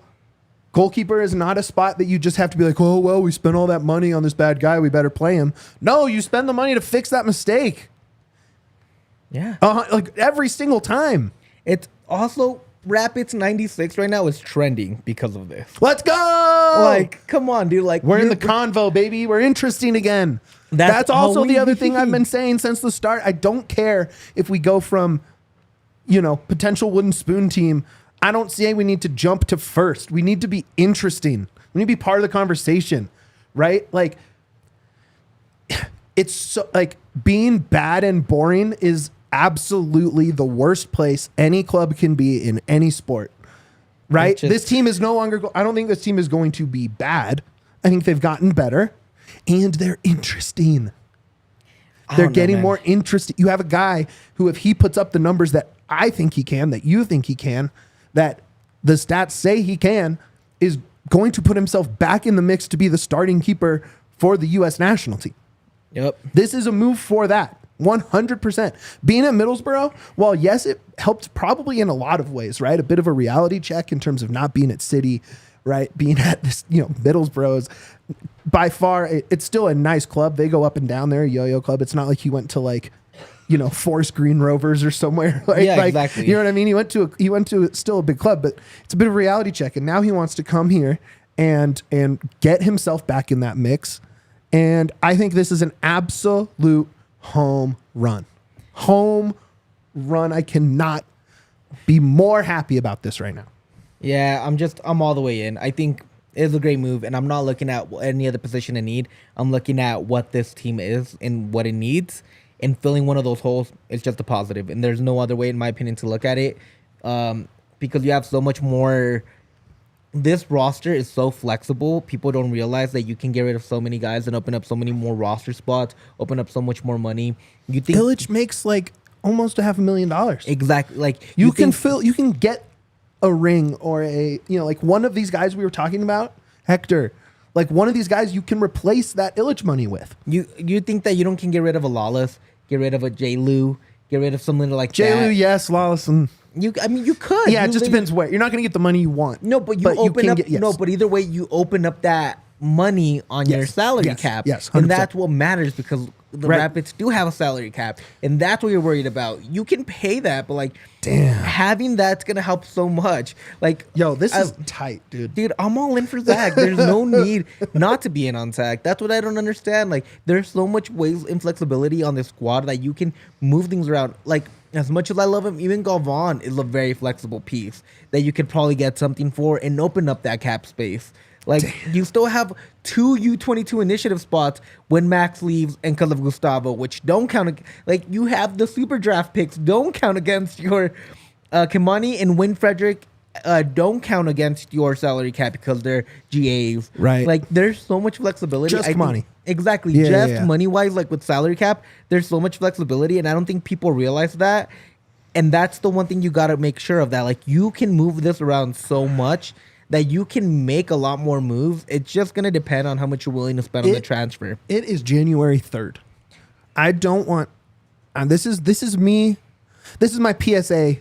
Goalkeeper is not a spot that you just have to be like, oh, well, we spent all that money on this bad guy, we better play him. No, you spend the money to fix that mistake. Yeah. Like every single time. It's also Rapids 96 right now is trending because of this. Let's go. Like, come on, dude. Like we're in the convo, baby. We're interesting again. That's also the other thing I've been saying since the start. I don't care if we go from, potential wooden spoon team. I don't say we need to jump to first. We need to be interesting. We need to be part of the conversation, right? Like, it's so like being bad and boring is absolutely the worst place any club can be in any sport, right? This team is no longer. I don't think this team is going to be bad. I think they've gotten better. and they're interesting. I They're don't know, getting man. more interesting. You have a guy who, if he puts up the numbers that I think he can, that you think he can, that the stats say he can, is going to put himself back in the mix to be the starting keeper for the U.S. national team. Yep. This is a move for that. 100%. Being at Middlesbrough, while yes, it helped probably in a lot of ways, right? A bit of a reality check in terms of not being at City, right? Being at this, Middlesbrough is by far, it's still a nice club. They go up and down there, Yo-Yo Club. It's not like he went to Forest Green Rovers or somewhere. Exactly. You know what I mean? He went to still a big club, but it's a bit of a reality check. And now he wants to come here and get himself back in that mix. And I think this is an absolute home run. Home run. I cannot be more happy about this right now. Yeah, I'm all the way in. I think it's a great move, and I'm not looking at any other position in need. I'm looking at what this team is and what it needs, and filling one of those holes is just a positive. And there's no other way, in my opinion, to look at it, because you have so much more. This roster is so flexible. People don't realize that you can get rid of so many guys and open up so many more roster spots, open up so much more money. You think Illich makes like almost $500,000. exactly like You can get a ring or like one of these guys we were talking about, Hector. Like one of these guys you can replace that Illich money with. You think that you can get rid of a Lawless, get rid of a J. Lou, get rid of someone like J. that. Lou, yes, Lawson. You could. Yeah, it just depends where. You're not going to get the money you want. No, but you open can up. get- yes. No, but either way, you open up that money on your Yes, salary yes, cap. yes, and 100%. that's what matters because the Right. Rapids do have a salary cap, and that's what you're worried about. You can pay that, but Damn. having that's gonna help so much. Yo, this is tight, dude. Dude, I'm all in for Zach. There's no need not to be in on Zach. That's what I don't understand. There's so much ways and flexibility on this squad that you can move things around. As much as I love him, even Galvan is a very flexible piece that you could probably get something for and open up that cap space. You still have 2 U22 initiative spots when Max leaves and because of Gustavo, which don't count. You have the super draft picks, don't count against your Kimani and Win Frederick. Don't count against your salary cap because they're GAs. Right. There's so much flexibility. Just I think- money. Exactly. Yeah, Just yeah. money-wise, with salary cap, there's so much flexibility, and I don't think people realize that. And that's the one thing you got to make sure of, that you can move this around so much that you can make a lot more moves. It's just going to depend on how much you're willing to spend on the transfer. It is January 3rd. I don't want. This is me. This is my PSA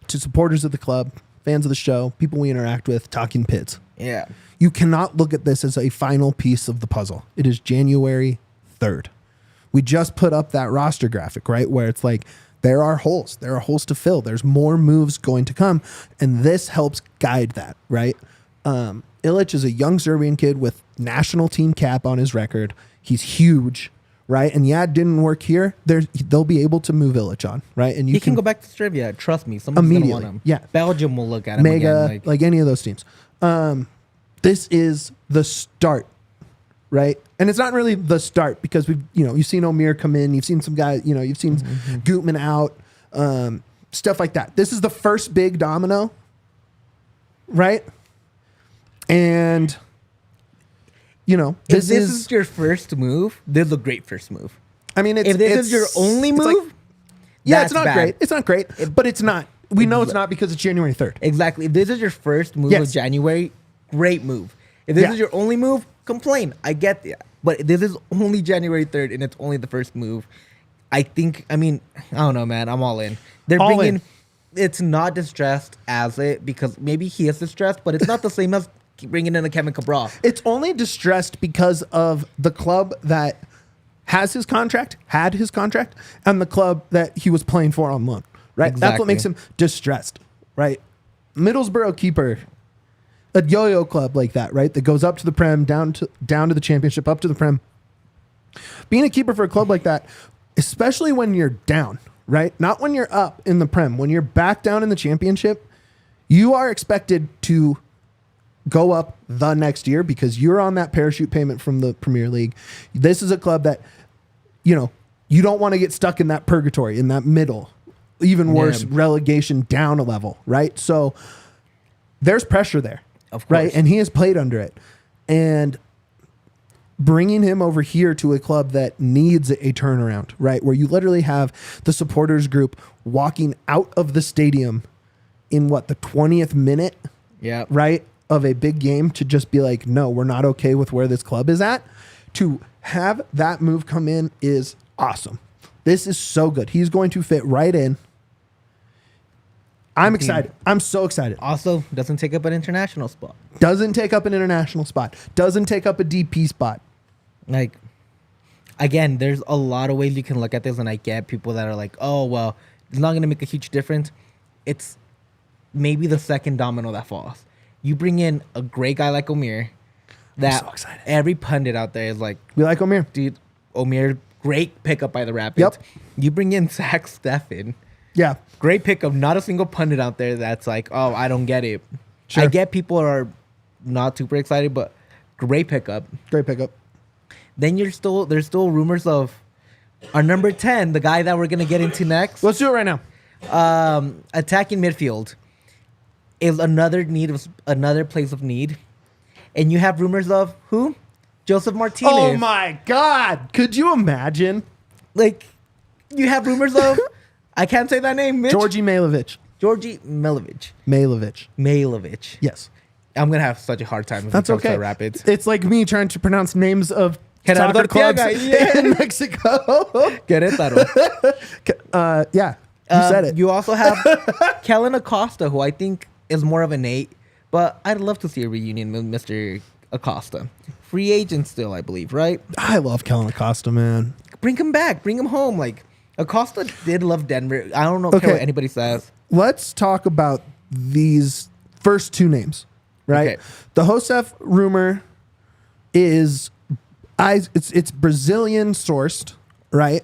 to supporters of the club, fans of the show, people we interact with, talking Pids. Yeah. You cannot look at this as a final piece of the puzzle. It is January 3rd. We just put up that roster graphic, right? Where it's there are holes. There are holes to fill. There's more moves going to come. And this helps guide that, right? Illich is a young Serbian kid with national team cap on his record. He's huge, right? And yeah, it didn't work here. They'll be able to move Illich on, right? And He can go back to Serbia. Trust me. Someone's going to want him. Yeah. Belgium will look at him Mega, again. like any of those teams. This is the start, right? And it's not really the start because you've seen Omir come in, you've seen some guys, you've seen Gutman out, stuff like that. This is the first big domino, right? And if this is your first move, this is a great first move. I mean, If this is your only move, yeah, that's it's not bad. great. It's not great, but it's not. We know it's not because it's January 3rd. Exactly. If this is your first move Yes. of January, great move. If this Yeah. is your only move, complain. I get that. But this is only January 3rd and it's only the first move. I don't know, man. I'm all in. They're All bringing. in. It's not distressed as it because maybe he is distressed, but it's not the same as bringing in a Kevin Cabral. It's only distressed because of the club that had his contract, and the club that he was playing for on loan, right? That's Exactly. what makes him distressed, right? Middlesbrough keeper, a yo-yo club like that, right? That goes up to the Prem, down to the Championship, up to the Prem. Being a keeper for a club like that, especially when you're down, right? Not when you're up in the Prem. When you're back down in the Championship, you are expected to go up the next year because you're on that parachute payment from the Premier League. This is a club that, you don't want to get stuck in that purgatory, in that middle, even worse, relegation down a level, right? So there's pressure there, Of course. right? And he has played under it. And bringing him over here to a club that needs a turnaround, right? Where you literally have the supporters group walking out of the stadium in the 20th minute, Yeah. right, of a big game to just be like, no, we're not okay with where this club is at. To have that move come in is awesome. This is so good. He's going to fit right in. I'm excited. I'm so excited. Also, doesn't take up an international spot. Doesn't take up an international spot. Doesn't take up a DP spot. Like, again, there's a lot of ways you can look at this, and I get people that are like, oh, well, it's not going to make a huge difference. It's maybe the second domino that falls. You bring in a great guy like Omir, that so excited. every pundit out there is like, We like Omir. dude, Omir, great pickup by the Rapids. Yep. You bring in Zack Steffen. Yeah. Great pickup. Not a single pundit out there that's like, oh, I don't get it. Sure. I get people are not super excited, but great pickup. Great pickup. Then there's still rumors of our number 10, the guy that we're gonna get into next. Let's do it right now. Attacking midfield is another place of need, and you have rumors of who? Joseph Martinez. Oh my God. Could you imagine? Like, you have rumors of I can't say that name, Mitch. Georgi Mailovic. Georgi Mailovic. Mailovic. Yes. I'm gonna have such a hard time if That's it comes okay. to Rapids. It's like me trying to pronounce names of Gerardo soccer clubs Arteaga, yeah. in Mexico. Querétaro. Yeah. You said it. You also have Kellen Acosta, who I think is more of an 8, but I'd love to see a reunion with Mr. Acosta. Free agent still, I believe, right? I love Kellen Acosta, man. Bring him back. Bring him home. Like, Acosta did love Denver. I don't know care what anybody says. Let's talk about these first two names, right? Okay. The Josef rumor is it's Brazilian sourced, right?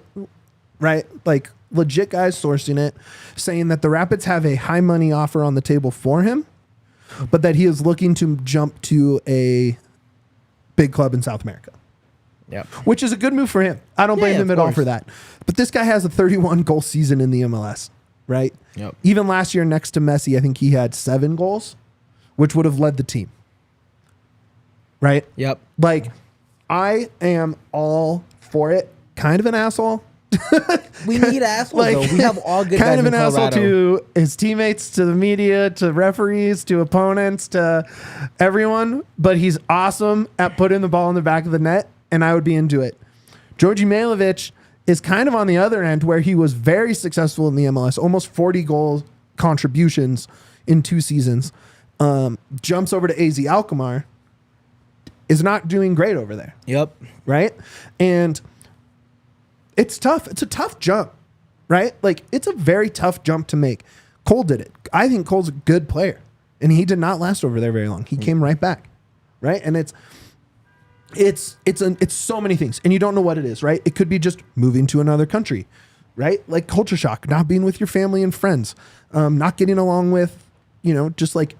Right? Like legit guys sourcing it, saying that the Rapids have a high money offer on the table for him, but that he is looking to jump to a big club in South America. Yep. Which is a good move for him. I don't blame him at all for that. But this guy has a 31 goal season in the MLS, right? Yep. Even last year next to Messi, I think he had 7 goals, which would have led the team. Right? Yep. Like, I am all for it. Kind of an asshole. We need assholes, though. We have all good guys kind of in an asshole Colorado. to his teammates, to the media, to referees, to opponents, to everyone. But he's awesome at putting the ball in the back of the net, and I would be into it. Georgi Mailovic is kind of on the other end, where he was very successful in the MLS, almost 40 goal contributions in 2 seasons. Jumps over to AZ Alkmaar, is not doing great over there. Yep. Right? And it's tough. It's a tough jump, right? Like, it's a very tough jump to make. Cole did it. I think Cole's a good player, and he did not last over there very long. He came right back, right? And it's so many things, and you don't know what it is, right? It could be just moving to another country, right? Like culture shock, not being with your family and friends, not getting along with, just like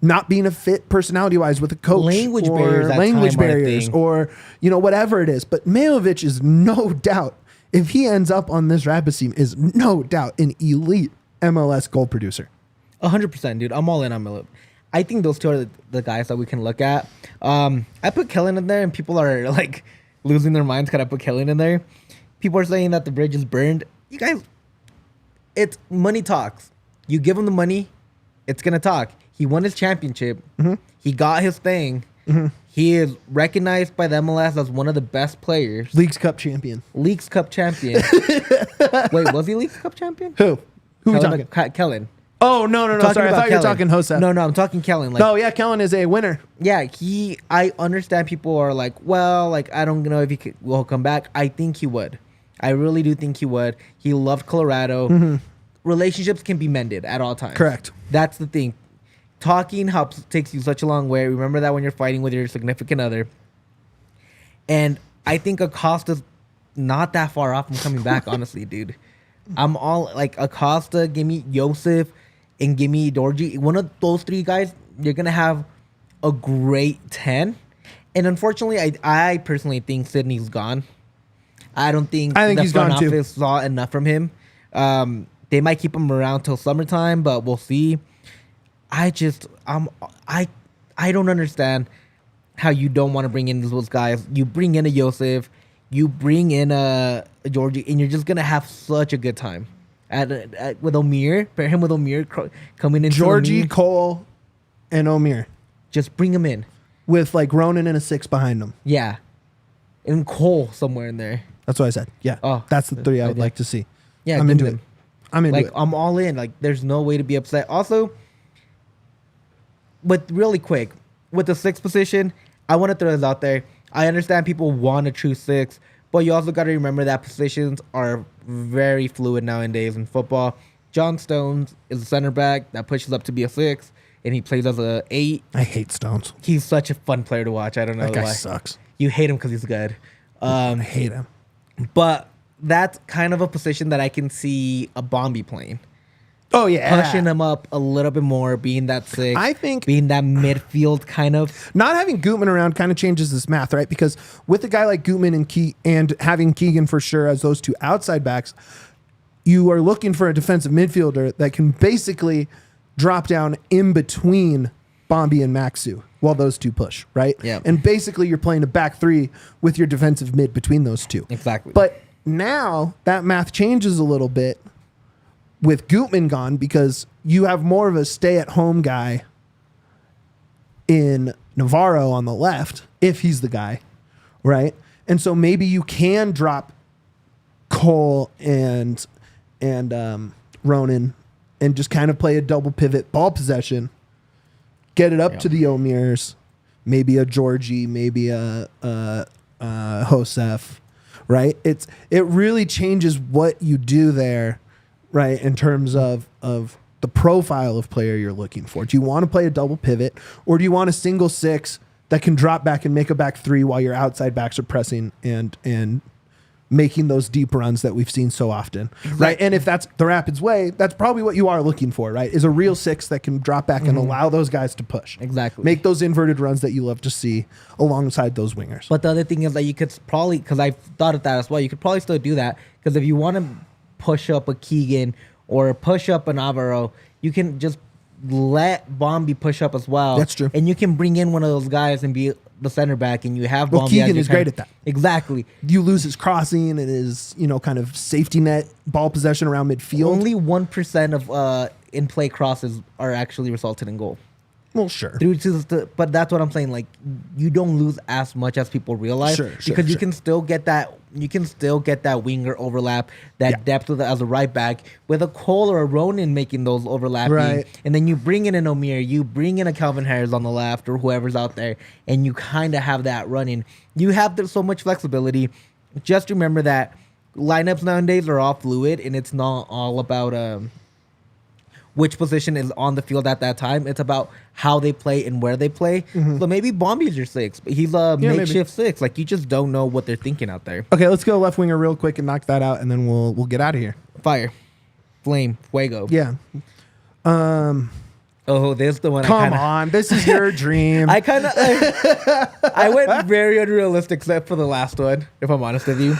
not being a fit personality-wise with a coach. Language or barriers at language time are a barriers, thing. or whatever it is. But Mailovic is no doubt, if he ends up on this Rapids team, is no doubt an elite MLS goal producer. 100%, dude. I'm all in on Miller. I think those two are the guys that we can look at. I put Kellen in there, and people are like losing their minds because I put Kellen in there. People are saying that the bridge is burned. You guys, it's money talks. You give him the money, it's going to talk. He won his championship. Mm-hmm. He got his thing. Mm-hmm. He is recognized by the MLS as one of the best players. Leagues Cup champion. Leagues Cup champion. Wait, was he Leagues Cup champion? Who are we talking? Kellen. Oh, no. Sorry, I thought you were talking Jose. No, I'm talking Kellen. Like, oh, yeah, Kellen is a winner. Yeah, I understand people are like, well, like, I don't know if he will come back. I think he would. I really do think he would. He loved Colorado. Mm-hmm. Relationships can be mended at all times. Correct. That's the thing. Talking takes you such a long way. Remember that when you're fighting with your significant other. And I think Acosta's not that far off from coming back, honestly, dude. I'm all like Acosta, give me Joseph, and give me Dorji. One of those 3 guys, you're going to have a great 10. And unfortunately, I personally think Sydney's gone. I think he's gone too. Office saw enough from him. They might keep him around till summertime, but we'll see. I don't understand. how you don't want to bring in those guys. You bring in a Joseph, you bring in a Georgie, and you're just gonna have such a good time. With Omir, pair him with Omir coming in. Georgie, Cole, and Omir. Just bring him in With like Ronan and a 6 behind them. Yeah, and Cole somewhere in there. That's what I said. Yeah. Oh, that's the 3 I would idea. like to see. Yeah, I'm into it. him. I'm into Like it. I'm all in. Like there's no way to be upset. Also, but really quick with the 6th position, I want to throw this out there. I understand people want a true 6, but you also got to remember that positions are very fluid nowadays in football. John Stones is a center back that pushes up to be a 6, and he plays as a 8. I hate Stones. He's such a fun player to watch. I don't know That guy why. sucks. You hate him because he's good. I hate him. But that's kind of a position that I can see a Bombi playing. Oh, yeah. Pushing him up a little bit more, being that 6. I think being that midfield kind of. not having Gutman around kind of changes this math, right? Because with a guy like Gutman and having Keegan for sure as those 2 outside backs, you are looking for a defensive midfielder that can basically drop down in between Bombi and Maxu while those 2 push, right? Yeah. And basically you're playing a back 3 with your defensive mid between those 2. Exactly. But now that math changes a little bit with Gutman gone because you have more of a stay-at-home guy in Navarro on the left, if he's the guy, right? And so maybe you can drop Cole and Ronan and just kind of play a double pivot ball possession, get it up to the Omirs, maybe a Georgie, maybe a Josef, right? It really changes what you do there, right? In terms of the profile of player you're looking for. Do you want to play a double pivot, or do you want a single 6 that can drop back and make a back 3 while your outside backs are pressing and making those deep runs that we've seen so often, right? And if that's the Rapids way, that's probably what you are looking for, right? Is a real 6 that can drop back and allow those guys to push. Exactly. Make those inverted runs that you love to see alongside those wingers. But the other thing is that you could probably, because I thought of that as well, you could probably still do that. Because if you want to push up a Keegan or push up an Navarro, you can just let Bombi push up as well. That's true. And you can bring in one of those guys and be the center back, and you have Well, Bombi. Keegan is great at that. Exactly. You lose his crossing and his, kind of safety net ball possession around midfield. Only 1% of in play crosses are actually resulted in goal. Well, sure. But that's what I'm saying. Like, you don't lose as much as people realize, because you can still get that. You can still get that winger overlap, that depth as a right back with a Cole or a Ronan making those overlapping, right. And then you bring in an Omir, you bring in a Calvin Harris on the left or whoever's out there, and you kind of have that running. You have so much flexibility. Just remember that lineups nowadays are all fluid, and it's not all about which position is on the field at that time. It's about how they play and where they play. Mm-hmm. So maybe Bombi's your 6, but he's a makeshift 6. Like, you just don't know what they're thinking out there. Okay, let's go left winger real quick and knock that out, and then we'll get out of here. Fire. Flame. Fuego. Yeah. Oh, there's the one. Come on, this is your dream. I went very unrealistic except for the last one, if I'm honest with you.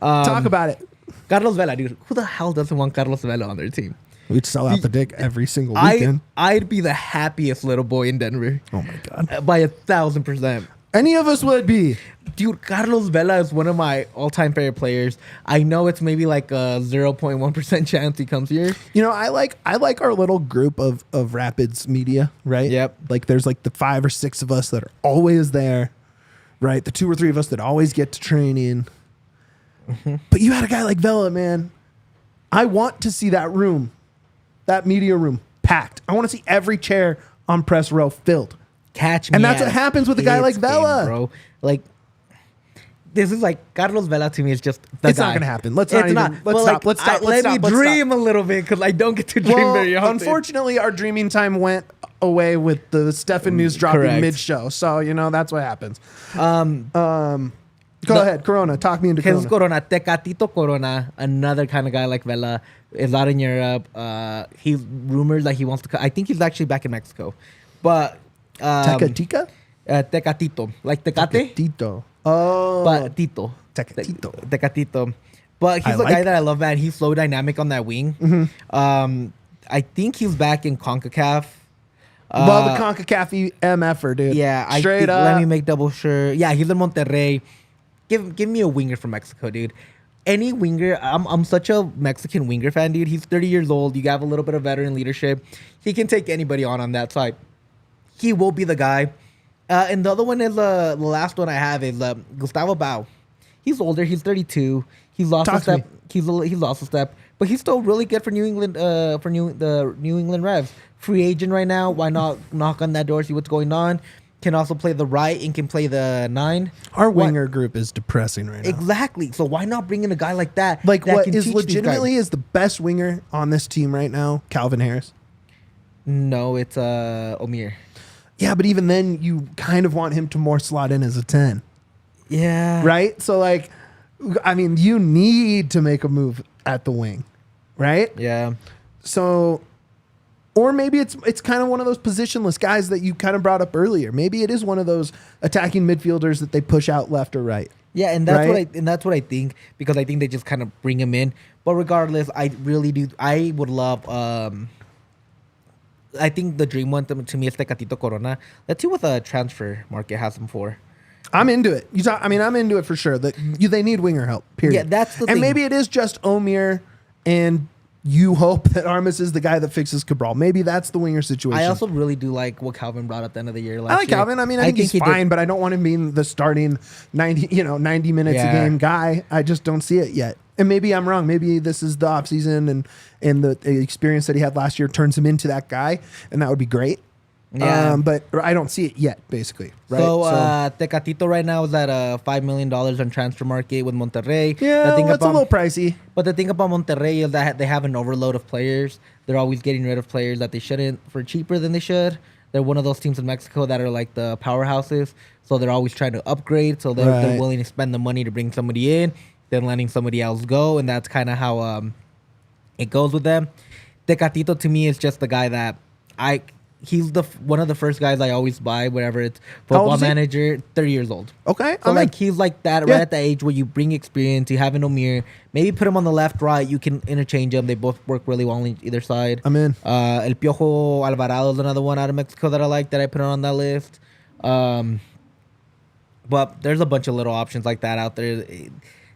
Talk about it. Carlos Vela, dude. Who the hell doesn't want Carlos Vela on their team? We'd sell out the dick every single weekend. I'd be the happiest little boy in Denver. Oh my God. By 1,000%. Any of us would be. Dude, Carlos Vela is one of my all-time favorite players. I know it's maybe like a 0.1% chance he comes here. I like our little group of Rapids media, right? Yep. Like there's like the 5 or 6 of us that are always there, right? The 2 or 3 of us that always get to training. Mm-hmm. But you had a guy like Vela, man. I want to see that room, that media room, packed. I want to see every chair on press row filled. Catch me. And that's what happens with a guy like Vela, bro. Like, this is like Carlos Vela to me is just the it's guy. not gonna happen. Let's stop. Let me dream a little bit, because I don't get to dream very often. Unfortunately, our dreaming time went away with the Steffan news dropping mid-show. So that's what happens. Go ahead, Corona. Talk me into Jesus Corona. Tecatito Corona, another kind of guy like Vela, is out in Europe. He's rumored that he wants to. I think he's actually back in Mexico, but Tecatica? Tecatito, like Tecate. Tecatito. Oh, But Tito. Tecatito. But he's the guy that I love, man. He's so dynamic on that wing. Mm-hmm. I think he's back in CONCACAF. Well, the CONCACAF MFer, dude. Yeah, Straight up. Let me make double sure. Yeah, he's in Monterrey. Give me a winger from Mexico, dude. Any winger. I'm such a Mexican winger fan, dude. He's 30 years old. You have a little bit of veteran leadership. He can take anybody on that side. He will be the guy. And the other one is the last one I have is Gustavo Bau. He's older. He's 32. He's lost a step. He's lost a step, but he's still really good for New England. For the New England Revs. Free agent right now. Why not knock on that door, see what's going on? Can also play the right and can play the 9. Our winger group is depressing right now. Exactly. So why not bring in a guy like that? Like that what can is teach legitimately these guys? is the best winger on this team right now? Calvin Harris. No, it's Omir. Yeah, but even then, you kind of want him to more slot in as a 10. Yeah. Right? So, like, I mean, you need to make a move at the wing, right? Yeah. So, or maybe it's kind of one of those positionless guys that you kind of brought up earlier. Maybe it is one of those attacking midfielders that they push out left or right. Yeah, and that's Right? what I think, because I think they just kind of bring him in. But regardless, I really do. I would love. I think the dream one to me is Tecatito Corona. Let's see what the transfer market has him for. I'm into it. I'm into it for sure. They need winger help. Period. Yeah, that's the and thing. maybe it is just Omir, and you hope that Armas is the guy that fixes Cabral. Maybe that's the winger situation. I also really do like what Calvin brought at the end of the year. I like Calvin. I mean, I think he's he did- fine, but I don't want him being the starting 90 minutes a Yeah. game guy. I just don't see it yet. And maybe I'm wrong. Maybe this is the offseason and the experience that he had last year turns him into that guy, and that would be great. Yeah. But I don't see it yet, basically. Right? So, Tecatito right now is at $5 million on transfer market with Monterrey. yeah, The thing that's a about- little pricey. But the thing about Monterrey is that they have an overload of players. They're always getting rid of players that they shouldn't for cheaper than they should. They're one of those teams in Mexico that are like the powerhouses. So they're always trying to upgrade. So they're Right. willing to spend the money to bring somebody in, then letting somebody else go. And that's kind of how it goes with them. Tecatito to me is just the guy that he's one of the first guys I always buy whenever it's How old Football is he? Manager, 30 years old. Okay. So I'm like in. he's like that Yeah. right at the age where you bring experience, you have an Omir, maybe put him on the left, right, you can interchange them. They both work really well on either side. I'm in. El Piojo Alvarado is another one out of Mexico that I like that I put on that list. But there's a bunch of little options like that out there.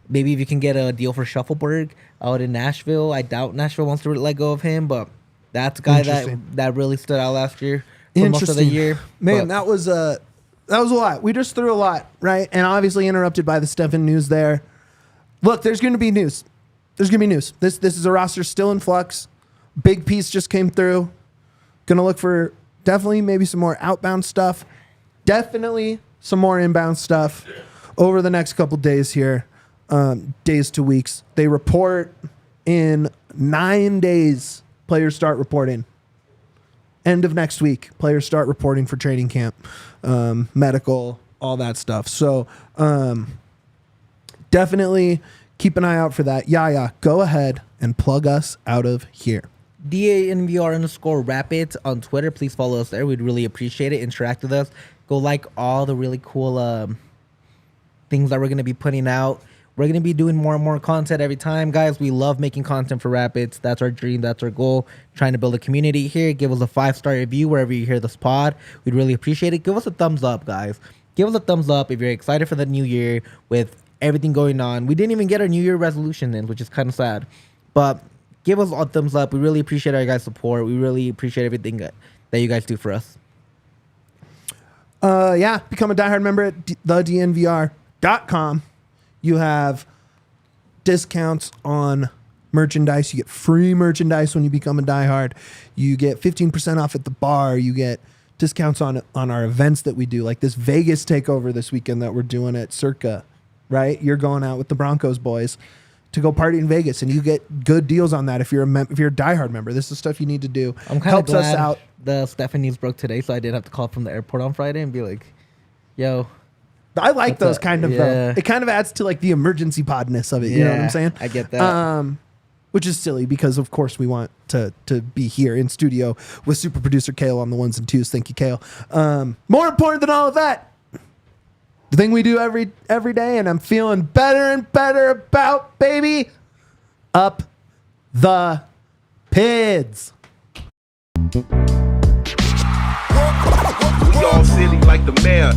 Maybe if you can get a deal for Shuffleberg out in Nashville. I doubt Nashville wants to let go of him, but that's a guy Interesting. that really stood out last year for most of the year. Man, But- that was a lot. We just threw a lot, right? And obviously interrupted by the Steffan news there. Look, there's going to be news. There's going to be news. This is a roster still in flux. Big piece just came through. Going to look for definitely maybe some more outbound stuff. Definitely some more inbound stuff over the next couple days here. Days to weeks. They report in 9 days. Players start reporting. End of next week, players start reporting for training camp, medical, all that stuff. So definitely keep an eye out for that. Yahya, go ahead and plug us out of here. DNVR_Rapids on Twitter. Please follow us there. We'd really appreciate it. Interact with us. Go like all the really cool things that we're going to be putting out. We're going to be doing more and more content every time, guys. We love making content for Rapids. That's our dream. That's our goal. Trying to build a community here. Give us a 5-star review wherever you hear this pod. We'd really appreciate it. Give us a thumbs up, guys. Give us a thumbs up if you're excited for the new year with everything going on. We didn't even get our New Year resolution in, which is kind of sad. But give us a thumbs up. We really appreciate our guys' support. We really appreciate everything that you guys do for us. Become a diehard member at thednvr.com. You have discounts on merchandise. You get free merchandise when you become a diehard. You get 15% off at the bar. You get discounts on our events that we do, like this Vegas takeover this weekend that we're doing at Circa, right? You're going out with the Broncos boys to go party in Vegas, and you get good deals on that if you're a diehard member. This is stuff you need to do. I'm kind of Helps glad us out. the Steffan news broke today, so I didn't have to call from the airport on Friday and be like, yo. I like What's those up? kind of Yeah. it kind of adds to like the emergency podness of it. You know what I'm Yeah, saying? I get that. Which is silly because of course we want to be here in studio with super producer Kale on the ones and twos. Thank you, Kale. More important than all of that, the thing we do every day, and I'm feeling better and better about, baby, up the PIDs. City like the mayor.